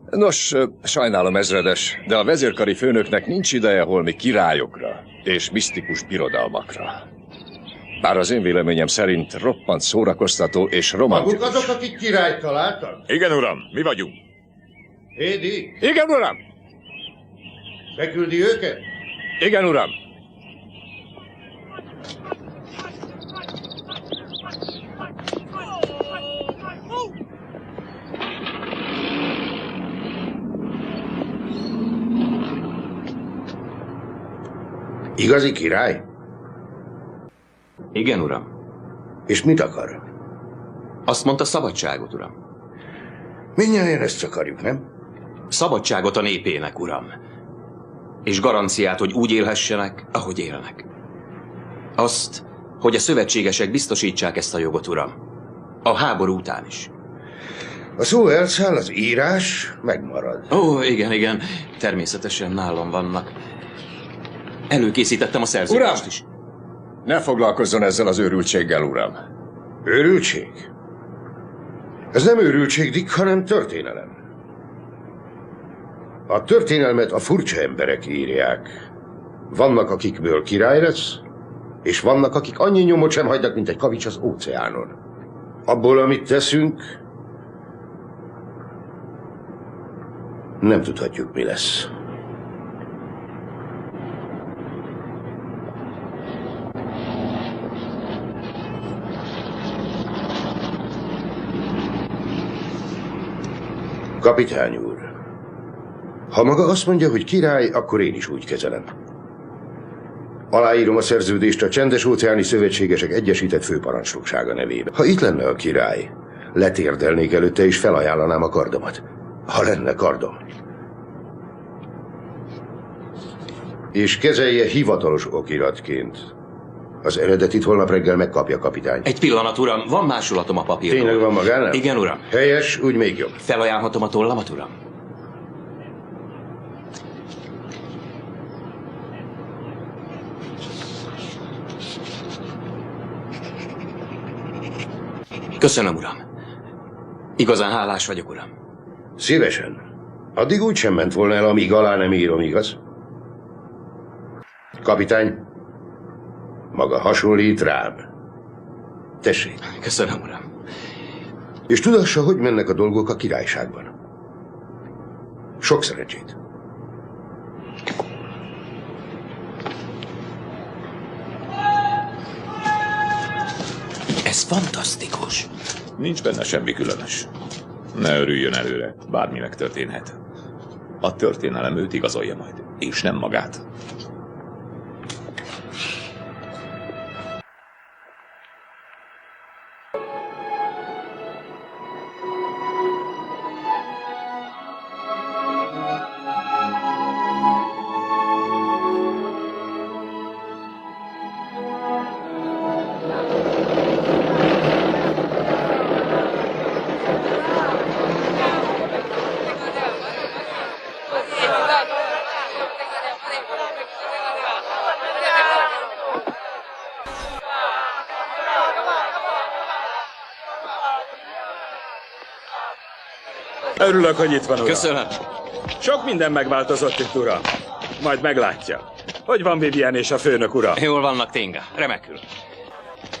S14: Nos, sajnálom, ezredes, de a vezérkari főnöknek nincs ideje holmi királyokra és misztikus birodalmakra. Bár az én véleményem szerint roppant szórakoztató és romantikus.
S15: Maguk azok, akik királyt találtak?
S2: Igen, uram, mi vagyunk.
S15: Hédi?
S2: Igen, uram!
S15: Beküldi őket?
S2: Igen, uram!
S15: Igazi király?
S5: Igen, uram.
S15: És mit akar?
S5: Azt mondta, szabadságot, uram.
S15: Mindjárt ezt akarjuk, nem?
S5: Szabadságot a népének, uram. És garanciát, hogy úgy élhessenek, ahogy élnek. Azt, hogy a szövetségesek biztosítsák ezt a jogot, uram. A háború után is.
S15: A szó elszáll, az írás megmarad.
S5: Ó, igen, természetesen nálam vannak. Előkészítettem a szerződést is.
S14: Ne foglalkozzon ezzel az őrültséggel, uram.
S15: Őrültség? Ez nem őrültség, Dick, hanem történelem. A történelmet a furcsa emberek írják. Vannak, akikből király lesz, és vannak, akik annyi nyomot sem hagynak, mint egy kavics az óceánon. Abból, amit teszünk, nem tudhatjuk, mi lesz. Kapitány úr, ha maga azt mondja, hogy király, akkor én is úgy kezelem. Aláírom a szerződést a Csendes-óceáni Szövetségesek Egyesített Főparancsnoksága nevében. Ha itt lenne a király, letérdelnék előtte és felajánlanám a kardomat. Ha lenne kardom. És kezelje hivatalos okiratként. Az eredetit holnap reggel megkapja, kapitány.
S5: Egy pillanat, uram, van másolatom a papírról.
S15: Tényleg van magánál?
S5: Igen, uram.
S15: Helyes, úgy még jobb.
S5: Felajánlhatom a tollamat, uram? Köszönöm, uram. Igazán hálás vagyok, uram.
S15: Szívesen. Addig úgy sem ment volna el, amíg alá nem írom, igaz? Kapitány, maga hasonlít rám. Tessék.
S5: Köszönöm, uram.
S15: És tudassa, hogy mennek a dolgok a királyságban. Sok szerencsét.
S5: Ez fantasztikus.
S2: Nincs benne semmi különös. Ne örüljön előre, bármi megtörténhet. A történelem őt igazolja majd, és nem magát.
S1: Örülök, hogy itt van, uram.
S5: Köszönöm.
S1: Sok minden megváltozott itt, uram. Majd meglátja. Hogy van Vivian és a főnök, uram?
S5: Jól vannak, Tinga. Remekül.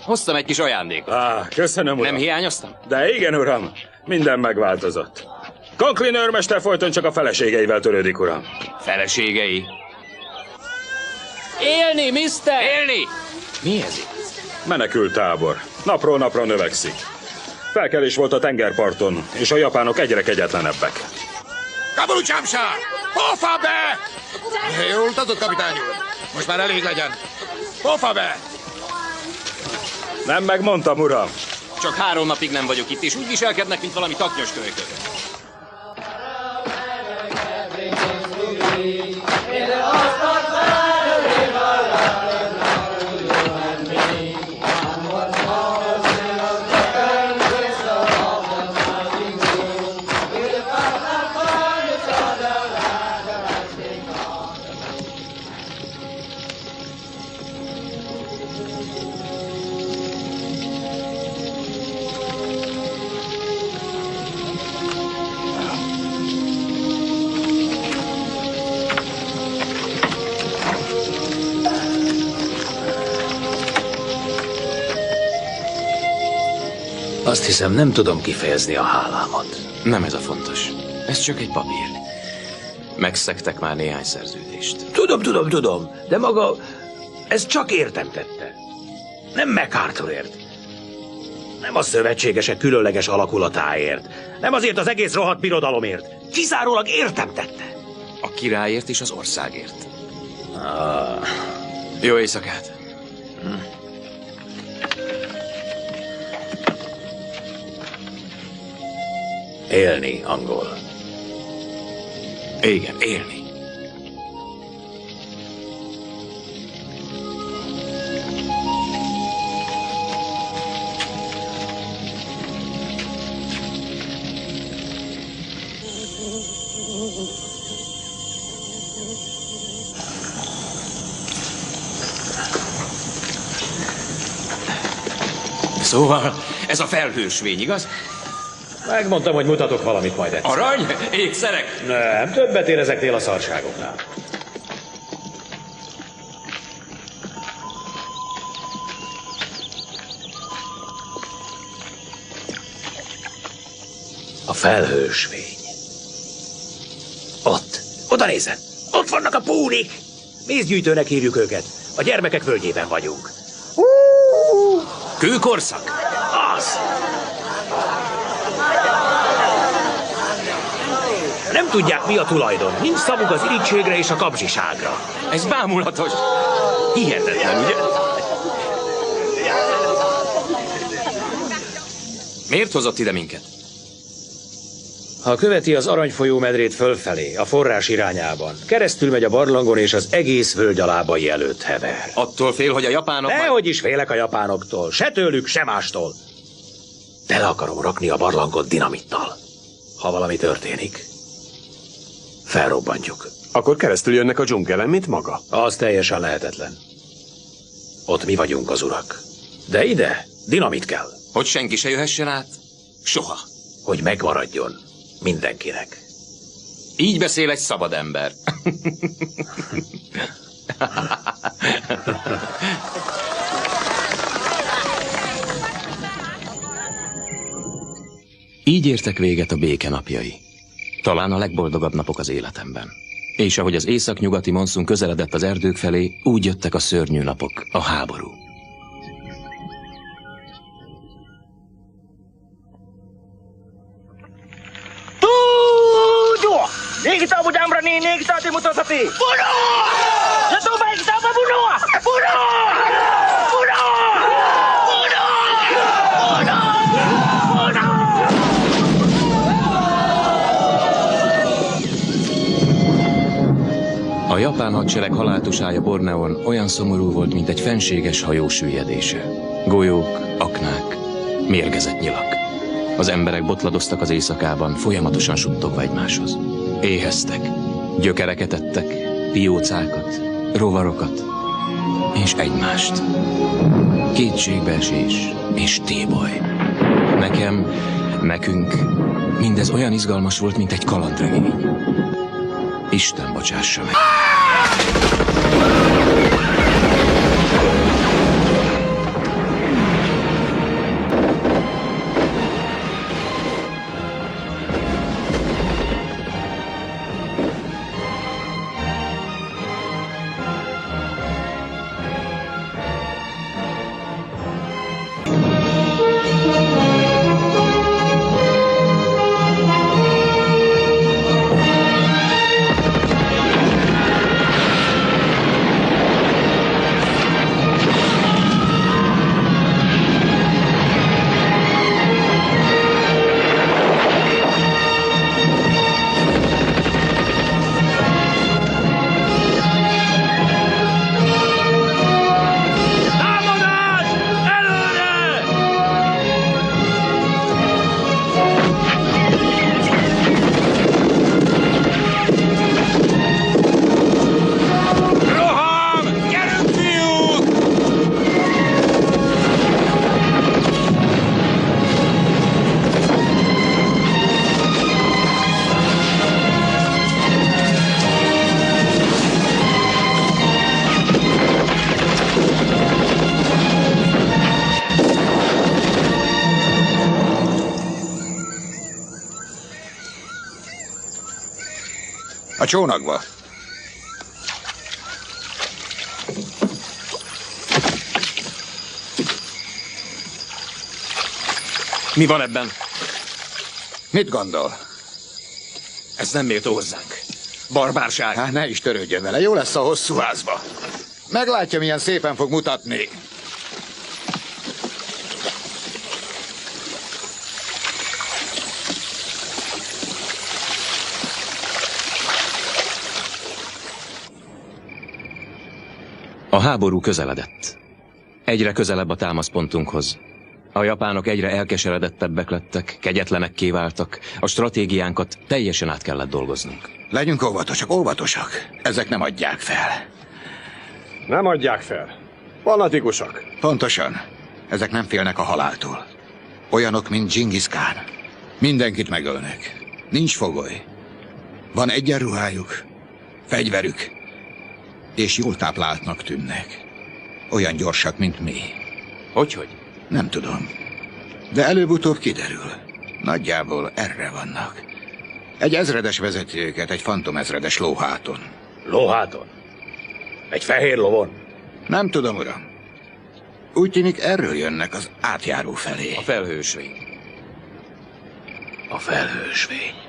S5: Hoztam egy kis ajándékot.
S1: Köszönöm, uram.
S5: Nem hiányoztam?
S1: De igen, uram. Minden megváltozott. Conklin őrmester folyton csak a feleségeivel törődik, uram.
S5: Feleségei? Élni, mister! Élni! Mi ez itt?
S1: Menekült tábor. Napról napra növekszik. Felkelés volt a tengerparton, és a japánok egyre kegyetlenebbek.
S12: Kabulucsámsár! Pofa be! Jól tudod, kapitány úr. Most már elég legyen. Pofa be!
S3: Nem megmondtam, uram.
S5: Csak 3 napig nem vagyok itt, és úgy viselkednek, mint valami taknyos kölykök.
S3: Azt hiszem, nem tudom kifejezni a hálámat.
S5: Nem ez a fontos. Ez csak egy papír. Megszegtek már néhány szerződést.
S3: Tudom, de maga ez csak értem tette. Nem MacArthurért. Nem a szövetségesek különleges alakulatáért. Nem azért az egész rohadt birodalomért. Kizárólag értem tette.
S5: A királyért és az országért. Jó éjszakát.
S3: Élni, angol.
S5: Igen, élni. Szóval, ez a felhősvény, igaz?
S3: Megmondtam, hogy mutatok valamit majd egyszer.
S5: Arany? Ékszerek?
S3: Nem, többet ér ezeknél a szarságoknál. A felhősvény. Ott. Oda nézzen. Ott vannak a púnik. Mézgyűjtőnek hívjuk őket. A gyermekek völgyében vagyunk.
S5: Kőkorszak?
S3: Az. Nem tudják, mi a tulajdon. Nincs szavuk az irítségre és a kapzsiságra.
S5: Ez bámulatos. Hihetetlen, ugye? Miért hozott ide minket?
S3: Ha követi az Aranyfolyó medrét fölfelé, a forrás irányában, keresztül megy a barlangon, és az egész völgy a lábai előtt hever.
S5: Attól fél, hogy a japánok...
S3: Dehogy is félek a japánoktól. Se tőlük, se mástól. Tele akarom rakni a barlangot dinamittal. Ha valami történik, felrobbantjuk.
S11: Akkor keresztül jönnek a dzsungelen, mint maga.
S3: Az teljesen lehetetlen. Ott mi vagyunk az urak. De ide dinamit kell.
S5: Hogy senki se jöhessen át? Soha.
S3: Hogy megmaradjon mindenkinek.
S5: Így beszél egy szabad ember. Így értek véget a béke napjai. Talán a legboldogabb napok az életemben. És ahogy az északnyugati monszun közeledett az erdők felé, úgy jöttek a szörnyű napok, a háború.
S8: Ni kita bujang berani, ni kita timur sapi. Bunuh! Satu baik kita apa bunuh? Bunuh! Bunuh!
S5: A japán hadsereg haláltusája Borneón olyan szomorú volt, mint egy fenséges hajó süllyedése. Golyók, aknák, mérgezett nyilak. Az emberek botladoztak az éjszakában, folyamatosan suttogva egymáshoz. Éheztek, gyökereket ettek, piócákat, rovarokat és egymást. Kétségbeesés és téboly. Nekünk mindez olyan izgalmas volt, mint egy kalandregény. Isten bocsássa meg.
S12: A csónakba.
S5: Mi van ebben?
S12: Mit gondol?
S5: Ez nem méltó hozzánk. Barbárság.
S12: Hát ne is törődjön vele, jó lesz a hosszú házba. Meglátja, milyen szépen fog mutatni.
S5: A háború közeledett. Egyre közelebb a támaszpontunkhoz. A japánok egyre elkeseredettebbek lettek, kegyetlenekké váltak, a stratégiánkat teljesen át kellett dolgoznunk.
S12: Legyünk óvatosak, óvatosak. Ezek nem adják fel.
S11: Nem adják fel. Fanatikusak.
S12: Pontosan. Ezek nem félnek a haláltól. Olyanok, mint Dzsingisz Kán. Mindenkit megölnek. Nincs fogoly. Van egyenruhájuk, fegyverük, és jól tápláltnak tűnnek. Olyan gyorsak, mint mi.
S5: Hogyhogy?
S12: Nem tudom. De előbb-utóbb kiderül. Nagyjából erre vannak. Egy ezredes vezeti őket, egy fantomezredes lóháton.
S3: Lóháton? Egy fehér lovon?
S12: Nem tudom, uram. Úgy tűnik, erről jönnek az átjáró felé.
S5: A felhősvény.
S3: A felhősvény.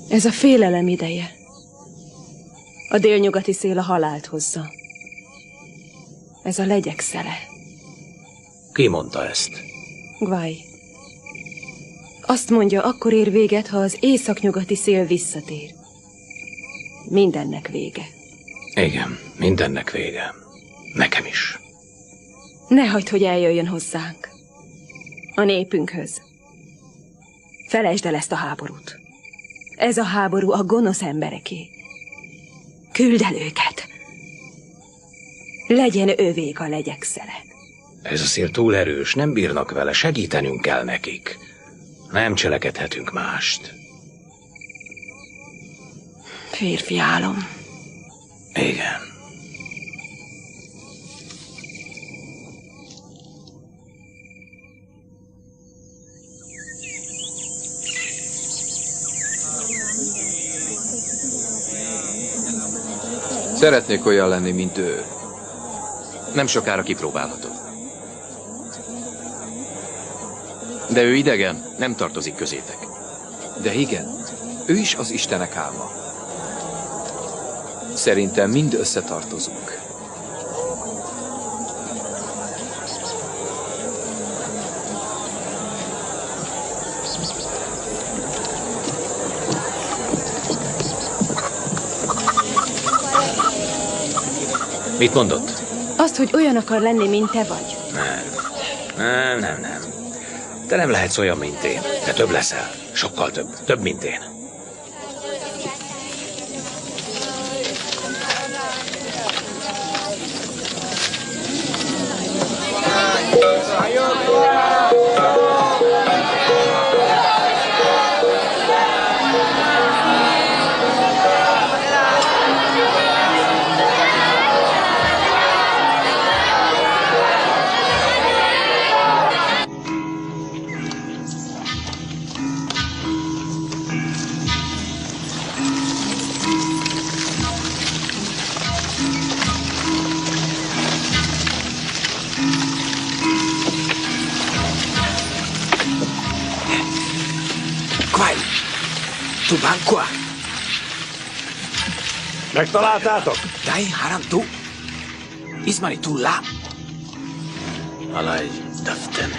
S16: Ez a félelem ideje. A délnyugati szél a halált hozza. Ez a legyek szele.
S3: Ki mondta ezt?
S16: Gwai. Azt mondja, akkor ér véget, ha az északnyugati szél visszatér. Mindennek vége.
S3: Igen, mindennek vége. Nekem is.
S16: Ne hagyd, hogy eljöjjön hozzánk. A népünkhöz. Felejtsd el ezt a háborút. Ez a háború a gonosz embereké. Küld el őket. Legyen övék a legyek szele.
S3: Ez a szél túl erős, nem bírnak vele, segítenünk kell nekik. Nem cselekedhetünk mást.
S16: Férfi álom.
S3: Igen.
S5: Szeretnék olyan lenni, mint ő. Nem sokára kipróbálhatod. De ő idegen, nem tartozik közétek.
S17: De igen, ő is az Istenek álma. Szerintem mind összetartozunk.
S3: Mit mondott?
S16: Azt, hogy olyan akar lenni, mint te vagy.
S3: Nem. Te nem lehetsz olyan, mint én. Te több leszel. Sokkal több. Több, mint én.
S13: Tubankwa.
S11: Megtaláltátok?
S13: Dai haram tu. Ismari tu la.
S3: Alaj, daften.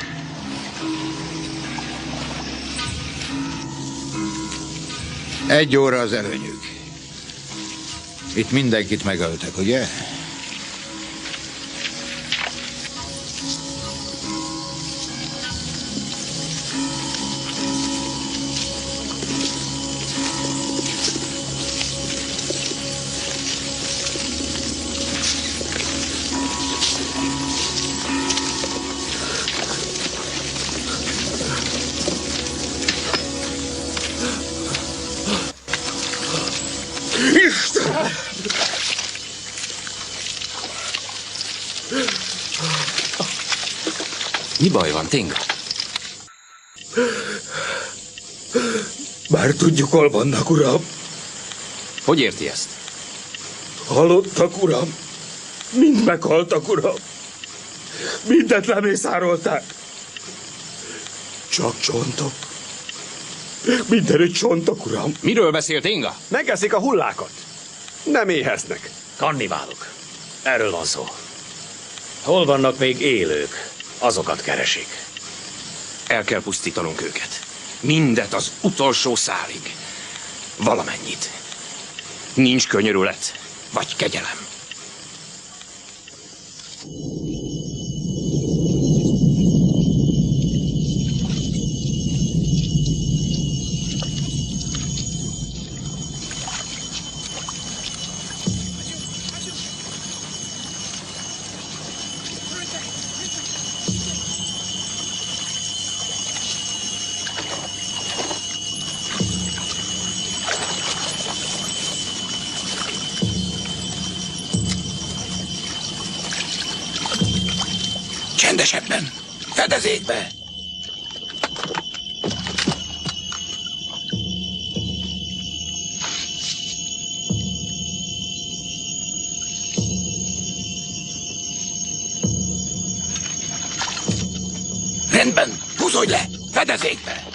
S12: Egy óra az előnyük. Itt mindenkit megöltek, ugye?
S5: Mi baj van, Tinga?
S18: Már tudjuk, hol vannak, uram.
S5: Hogy érti ezt?
S18: Halottak, uram. Mind meghaltak, uram. Mindent lemészárolták. Csak csontok. Mindenütt csontok, uram.
S5: Miről beszélt, Inga?
S11: Megeszik a hullákat. Nem éheznek.
S3: Kannibálok. Erről van szó. Hol vannak még élők? Azokat keresik.
S5: El kell pusztítanunk őket. Mindet az utolsó szálig. Valamennyit. Nincs könyörület, vagy kegyelem.
S12: Csendesebben! Fedezékbe! Rendben! Húzódj le! Fedezékbe!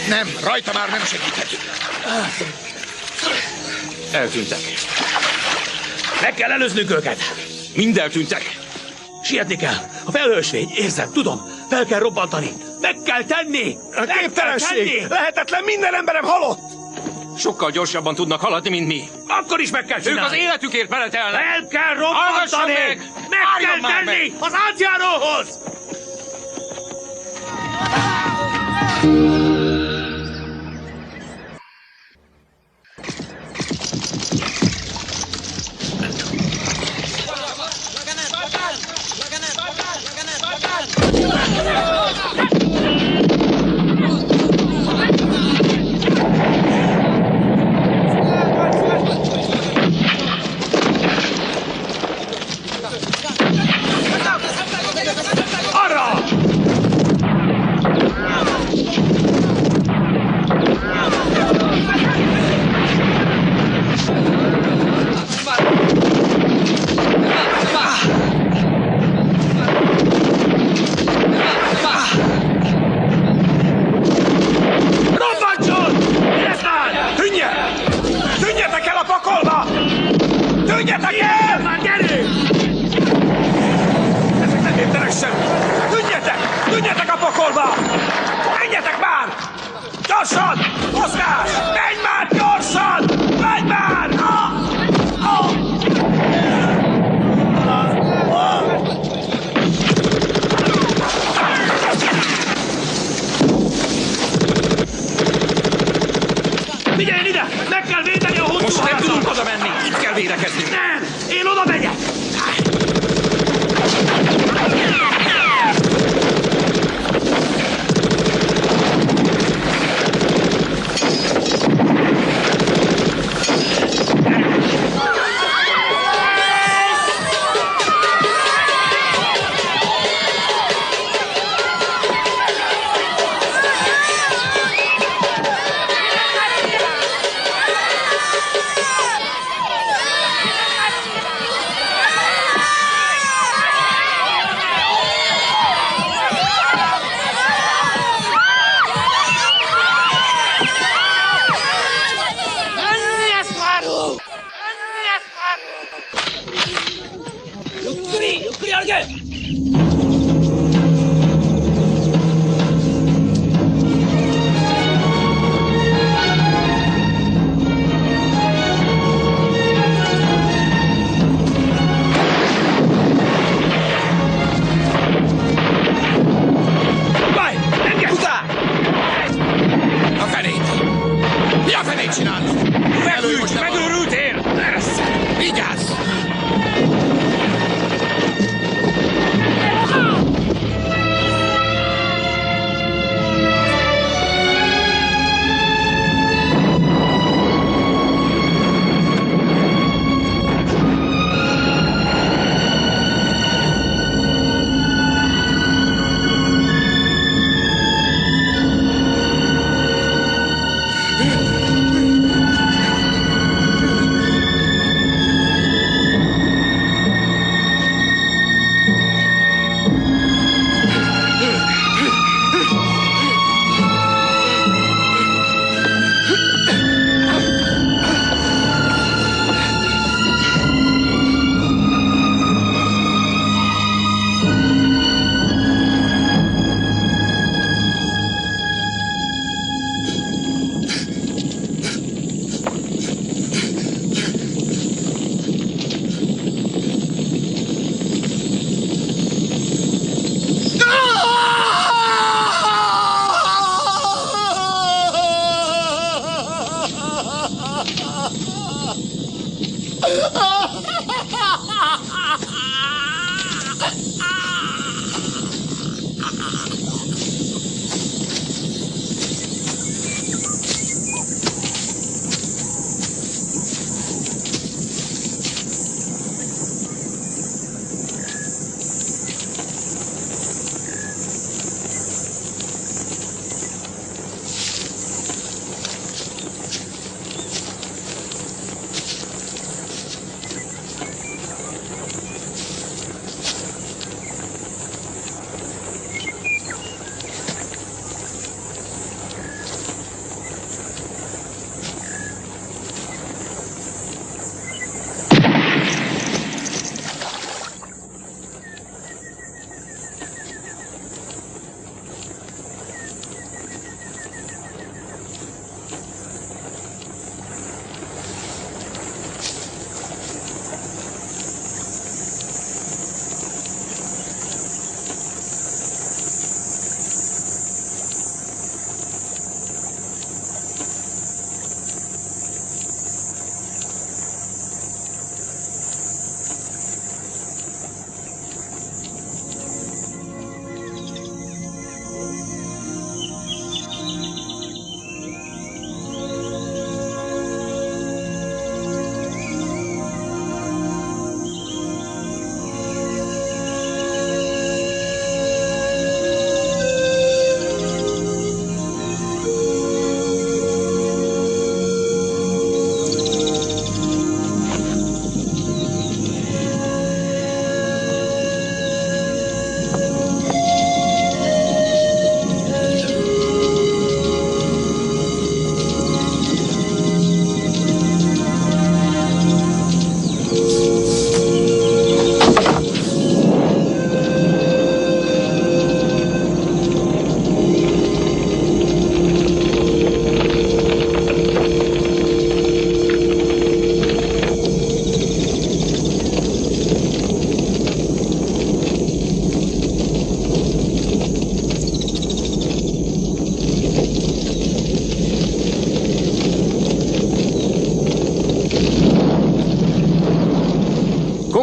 S12: Nem, rajta már nem segíthetünk.
S5: Eltűntek.
S3: Meg kell előznünk őket.
S5: Mind eltűntek.
S3: Sietni kell. A felhősvény, érzem, tudom. Fel kell robbantani.
S18: Meg kell tenni!
S11: A képtelenség! Lehetetlen, minden emberem halott!
S5: Sokkal gyorsabban tudnak haladni, mint mi.
S18: Akkor is meg kell csinálni!
S5: Ők az életükért beletelnek!
S18: El kell robbantani! Meg kell tenni! Az átjáróhoz!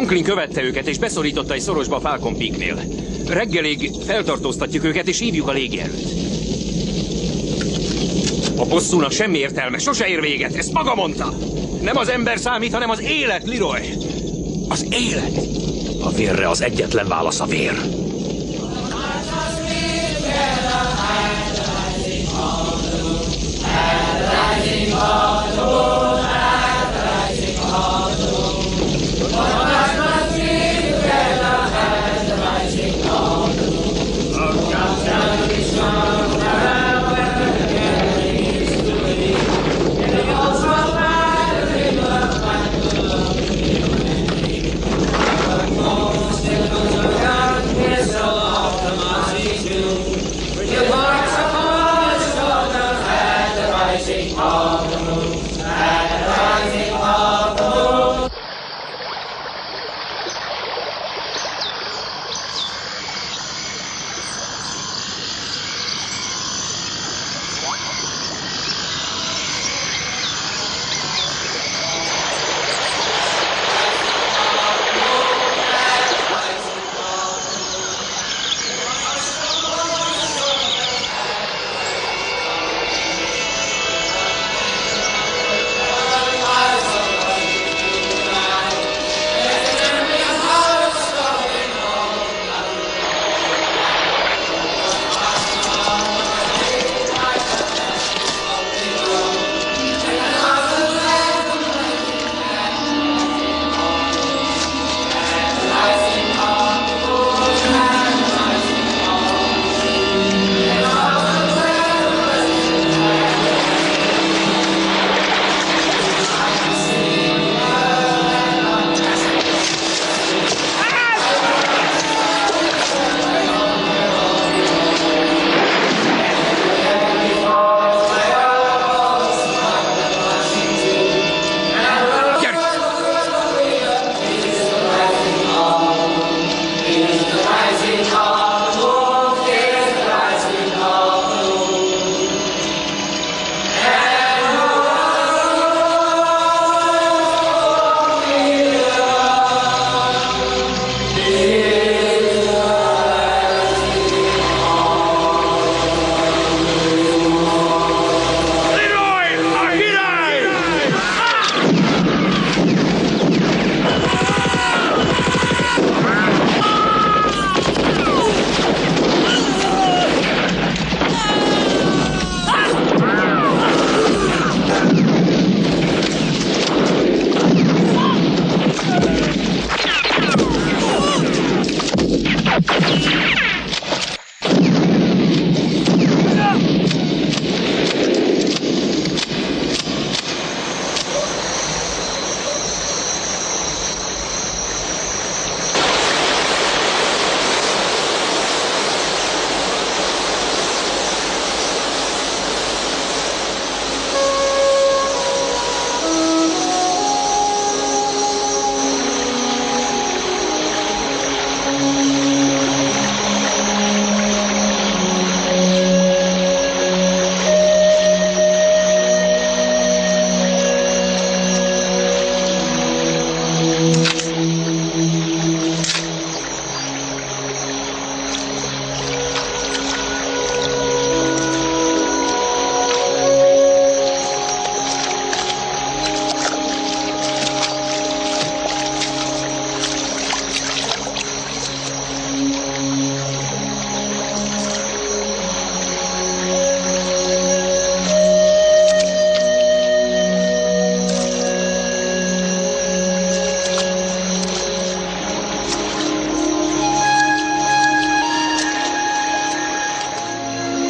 S5: Conklin követte őket, és beszorította egy szorosba a Falcon Peaknél. Reggelig feltartóztatjuk őket, és hívjuk a légierőt. A bosszúnak semmi értelme, sose ér véget, ezt maga mondta. Nem az ember számít, hanem az élet, Leroy. Az élet.
S3: A vérre az egyetlen válasz a vér.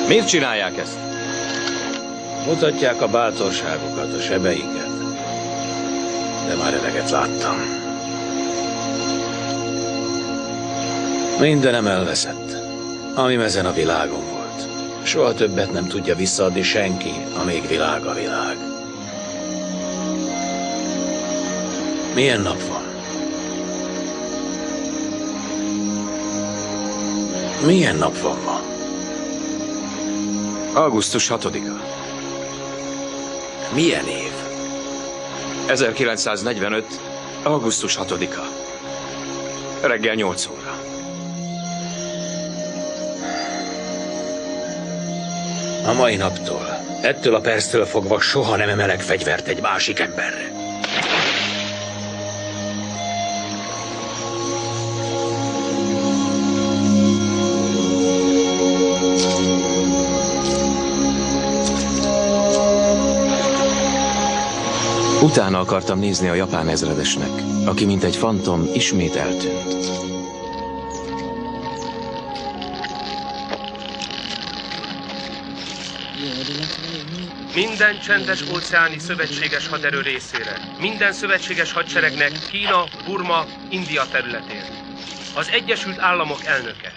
S5: Miért csinálják ezt?
S3: Mutatják a bátorságukat, a sebeiket. De már eleget láttam. Mindenem elveszett, ami ezen a világon volt. Soha többet nem tudja visszaadni senki, amíg világ a világ. Milyen nap van? Milyen nap van ma?
S5: Augusztus 6-a.
S3: Milyen év?
S5: 1945. augusztus 6-a. Reggel 8 óra.
S3: A mai naptól, ettől a perctől fogva soha nem emelek fegyvert egy másik emberre.
S5: Utána akartam nézni a japán ezredesnek, aki mint egy fantom ismét eltűnt.
S13: Minden csendes óceáni szövetséges haderő részére, minden szövetséges hadseregnek Kína, Burma, India területén. Az Egyesült Államok elnöke.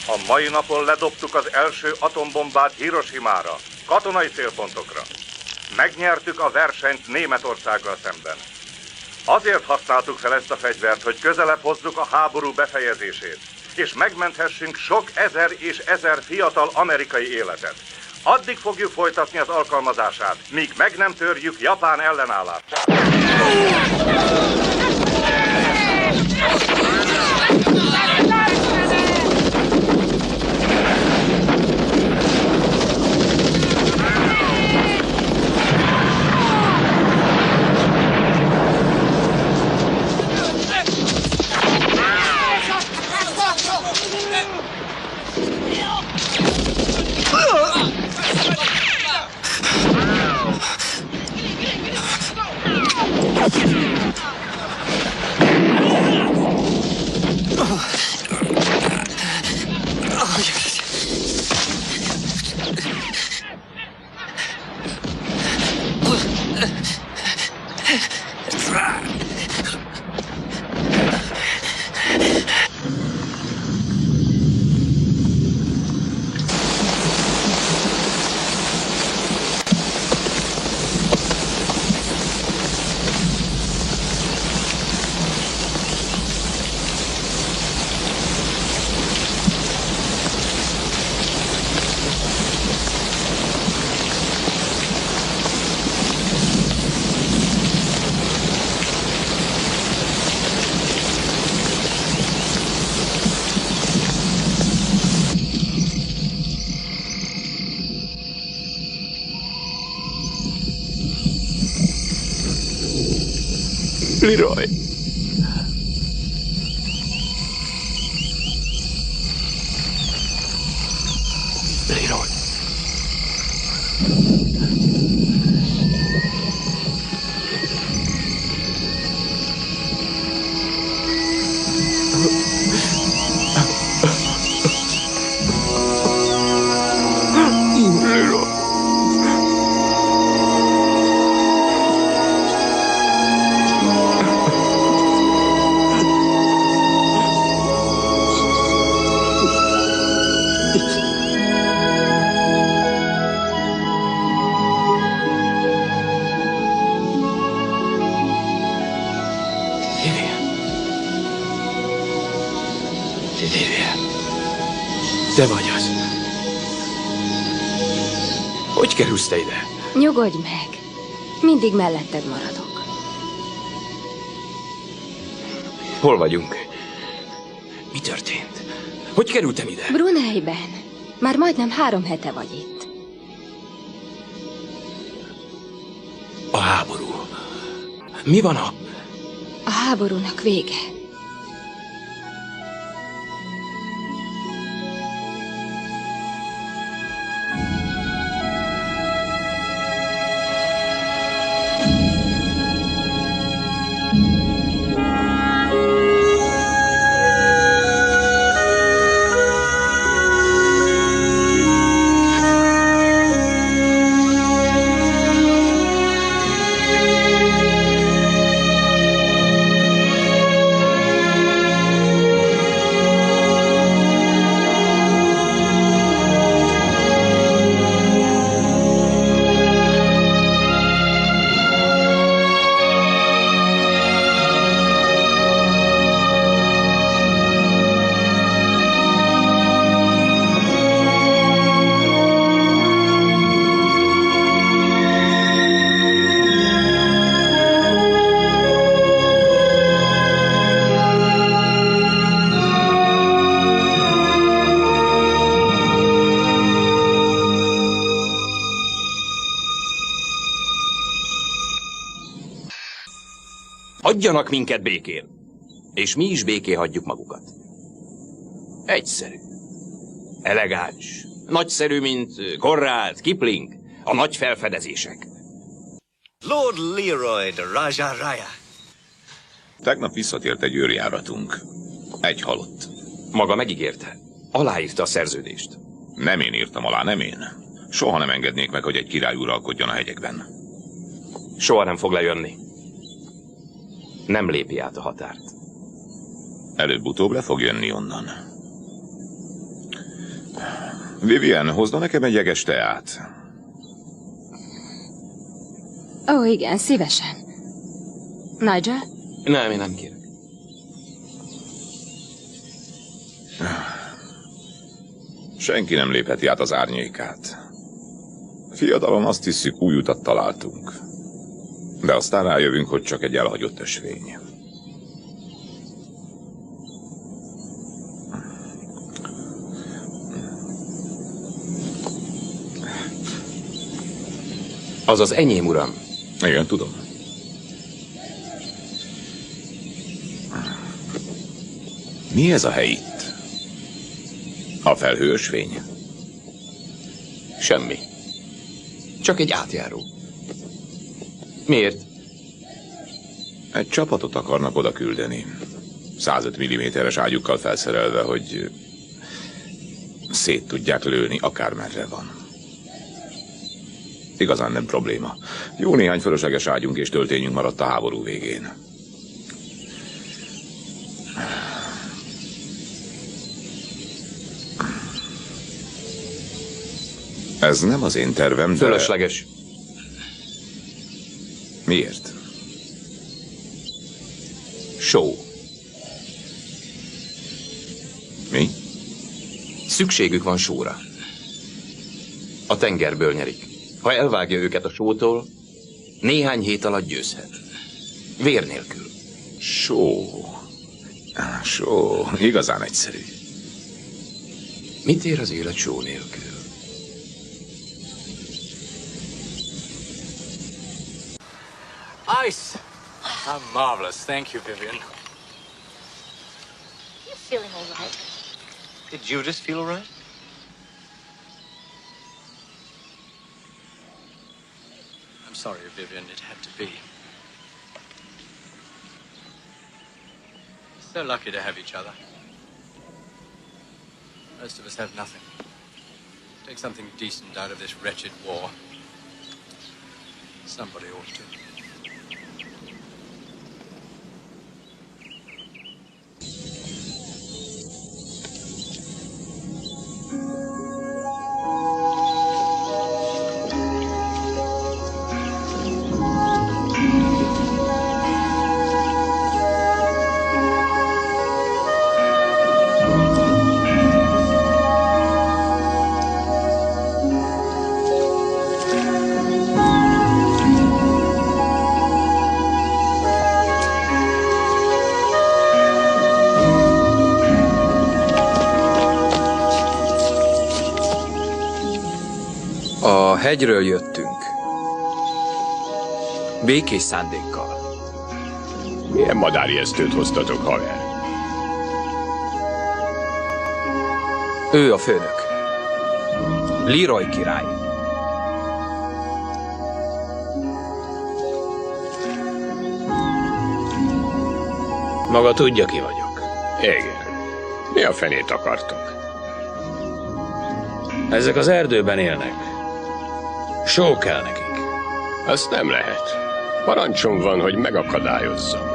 S19: A mai napon ledobtuk az első atombombát Hiroshimára, katonai célpontokra. Megnyertük a versenyt Németországgal szemben. Azért használtuk fel ezt a fegyvert, hogy közelebb hozzuk a háború befejezését, és megmenthessünk sok ezer és ezer fiatal amerikai életet. Addig fogjuk folytatni az alkalmazását, míg meg nem törjük Japán ellenállását.
S5: Leroy. Leroy. Te vagy az. Hogy kerülsz te ide?
S7: Nyugodj meg. Mindig melletted maradok.
S5: Hol vagyunk? Mi történt? Hogy kerültem ide?
S7: Bruneiben. Már majdnem 3 hete vagy itt.
S5: A háború. Mi van
S7: A háborúnak vége.
S5: Hagyjanak minket békén. És mi is békén hagyjuk magukat. Egyszerű. Elegáns. Nagyszerű, mint Conrad, Kipling. A nagy felfedezések.
S9: Lord Leroy de Raja Raya.
S2: Tegnap visszatért egy őrjáratunk. Egy halott.
S5: Maga megígérte. Aláírta a szerződést.
S2: Nem én írtam alá, nem én. Soha nem engednék meg, hogy egy király uralkodjon a hegyekben.
S5: Soha nem fog lejönni. Nem lépi át a határt.
S2: Előbb-utóbb le fog jönni onnan. Vivian, hozna nekem egy jeges teát?
S7: Ó, igen, szívesen. Nigel?
S5: Nem, én nem kérek.
S2: Senki nem lépheti át az árnyékát. Fiatalon azt hiszük, új utat találtunk. De aztán rájövünk, hogy csak egy elhagyott ösvény.
S5: Az az enyém, uram.
S2: Igen, tudom. Mi ez a hely itt? A felhőösvény?
S5: Semmi. Csak egy átjáró. Miért?
S2: Egy csapatot akarnak oda küldeni. 105 mm-es ágyukkal felszerelve, hogy szét tudják lőni, akármerre van. Igazán nem probléma. Jó néhány fölösleges ágyunk és töltényünk maradt a háború végén. Ez nem az én tervem, de...
S5: Fölösleges.
S2: Miért?
S5: Show.
S2: Mi?
S5: Szükségük van sóra. A tengerből nyerik. Ha elvágja őket a sótól, néhány hét alatt győzhet. Vér nélkül.
S2: Só. Igazán egyszerű.
S5: Mit ér az élet só nélkül?
S20: Ice! How marvelous. Thank you, Vivian.
S10: You feeling all right?
S9: Did Judas feel all right?
S20: I'm sorry, Vivian. It had to be. So lucky to have each other. Most of us have nothing. Take something decent out of this wretched war. Somebody ought to.
S17: A hegyről jöttünk. Békés szándékkal.
S11: Milyen madárjesztőt hoztatok, haver?
S17: Ő a főnök. Leroy király.
S3: Maga tudja, ki vagyok.
S11: Igen. Mi a fenét akartok?
S3: Ezek az erdőben élnek. Só kell nekik.
S11: Azt nem lehet. Parancsom van, hogy megakadályozzam.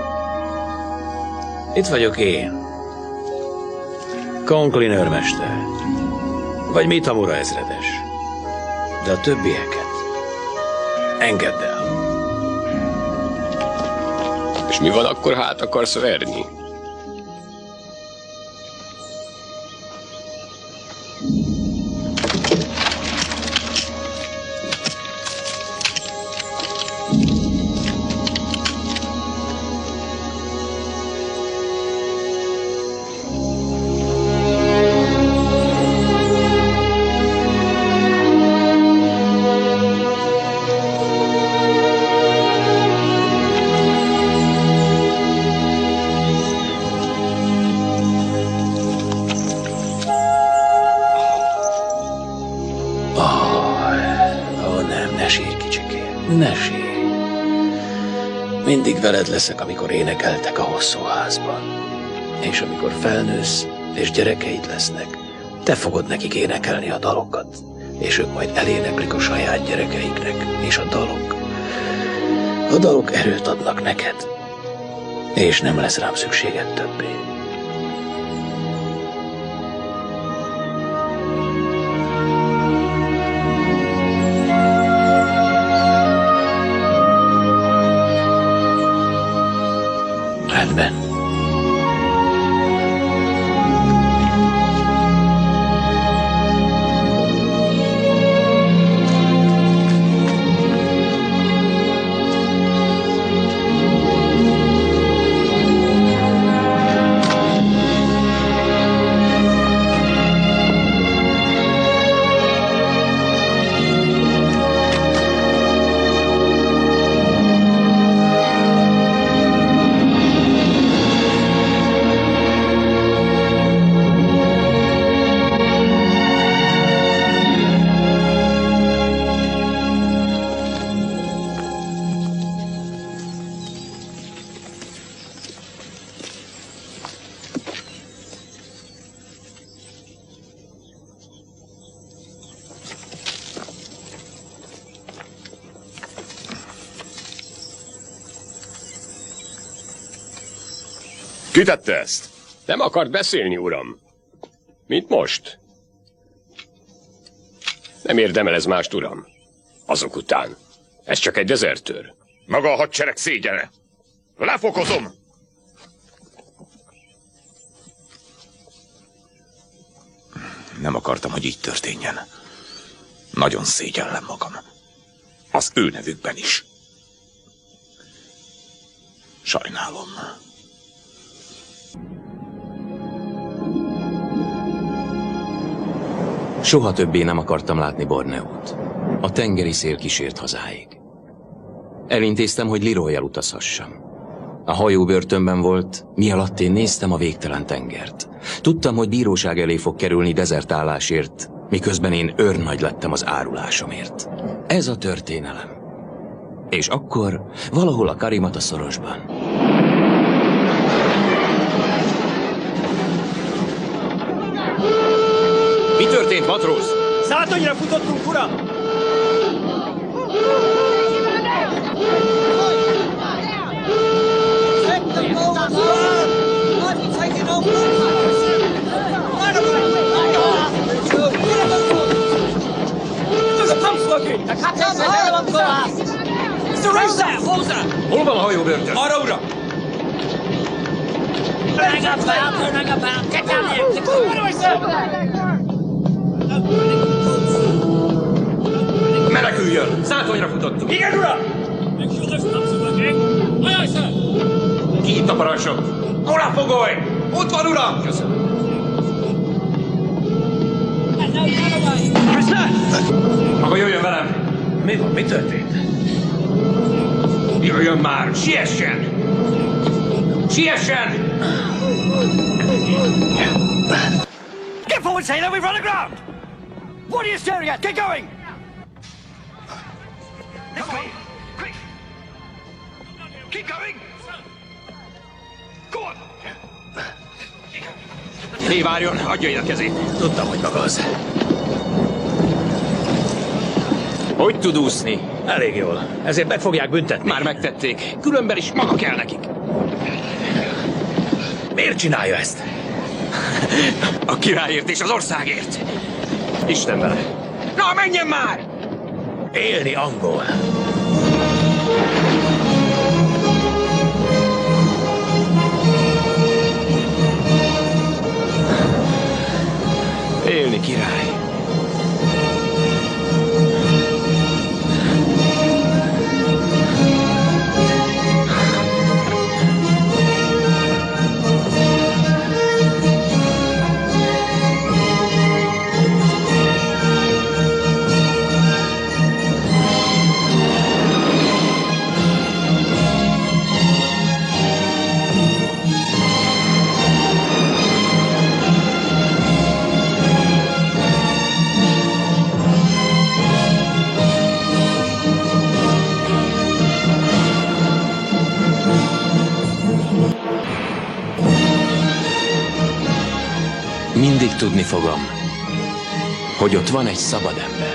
S3: Itt vagyok én. Conklin őrmester. Vagy Mitamura ezredes. De a többieket engedd el.
S11: És mi van akkor, hát akarsz verni?
S3: Mindig veled leszek, amikor énekeltek a hosszú házban. És amikor felnősz, és gyerekeid lesznek, te fogod nekik énekelni a dalokat, és ők majd eléneklik a saját gyerekeiknek, és a dalok erőt adnak neked, és nem lesz rám szükséged többé. Rendben.
S21: Ki tette ezt? Nem akart beszélni, uram. Mint most. Nem érdemel ez mást, uram. Azok után. Ez csak egy dezertőr.
S1: Maga a hadsereg szégyene. Lefokozom!
S2: Nem akartam, hogy így történjen. Nagyon szégyellem magam. Az ő nevükben is. Sajnálom.
S5: Soha többé nem akartam látni Borneót. A tengeri szél kísért hazáig. Elintéztem, hogy Leroy-jal utazhassam. A hajó börtönben volt, mi alatt én néztem a végtelen tengert. Tudtam, hogy bíróság elé fog kerülni dezertálásért, miközben én őrnagy lettem az árulásomért. Ez a történelem. És akkor valahol a Karimata szorosban.
S21: Mi történt, matróz?
S18: Szátonyra futottunk, uram!
S21: Hol van a hajóbörtön?
S18: Arra, uram!
S21: Meneküljön! Szátonyra futottunk!
S18: Igen, uram!
S21: Ki itt a parancsok? Hol a fogoly? Ott van, uram! Köszönöm. Maga jöjjön velem!
S18: Mi van? Mi történt?
S21: Jöjjön már! Siessen! Siessen!
S18: Get forward, sailor! We've run aground! What are you staring at? Get going! This way! Quick! Keep going! Go on!
S21: Hé, várjon! Adja ide a kezét!
S3: Tudtam, hogy maga az.
S21: Hogy tud úszni?
S3: Elég jól. Ezért meg fogják büntetni.
S21: Már megtették. Különben is maga kell nekik.
S3: Miért csinálja ezt?
S21: A királyért és az országért. Isten vele. Na, menjen már!
S3: Élni angol.
S5: Élni, király. Mindig tudni fogom, hogy ott van egy szabad ember.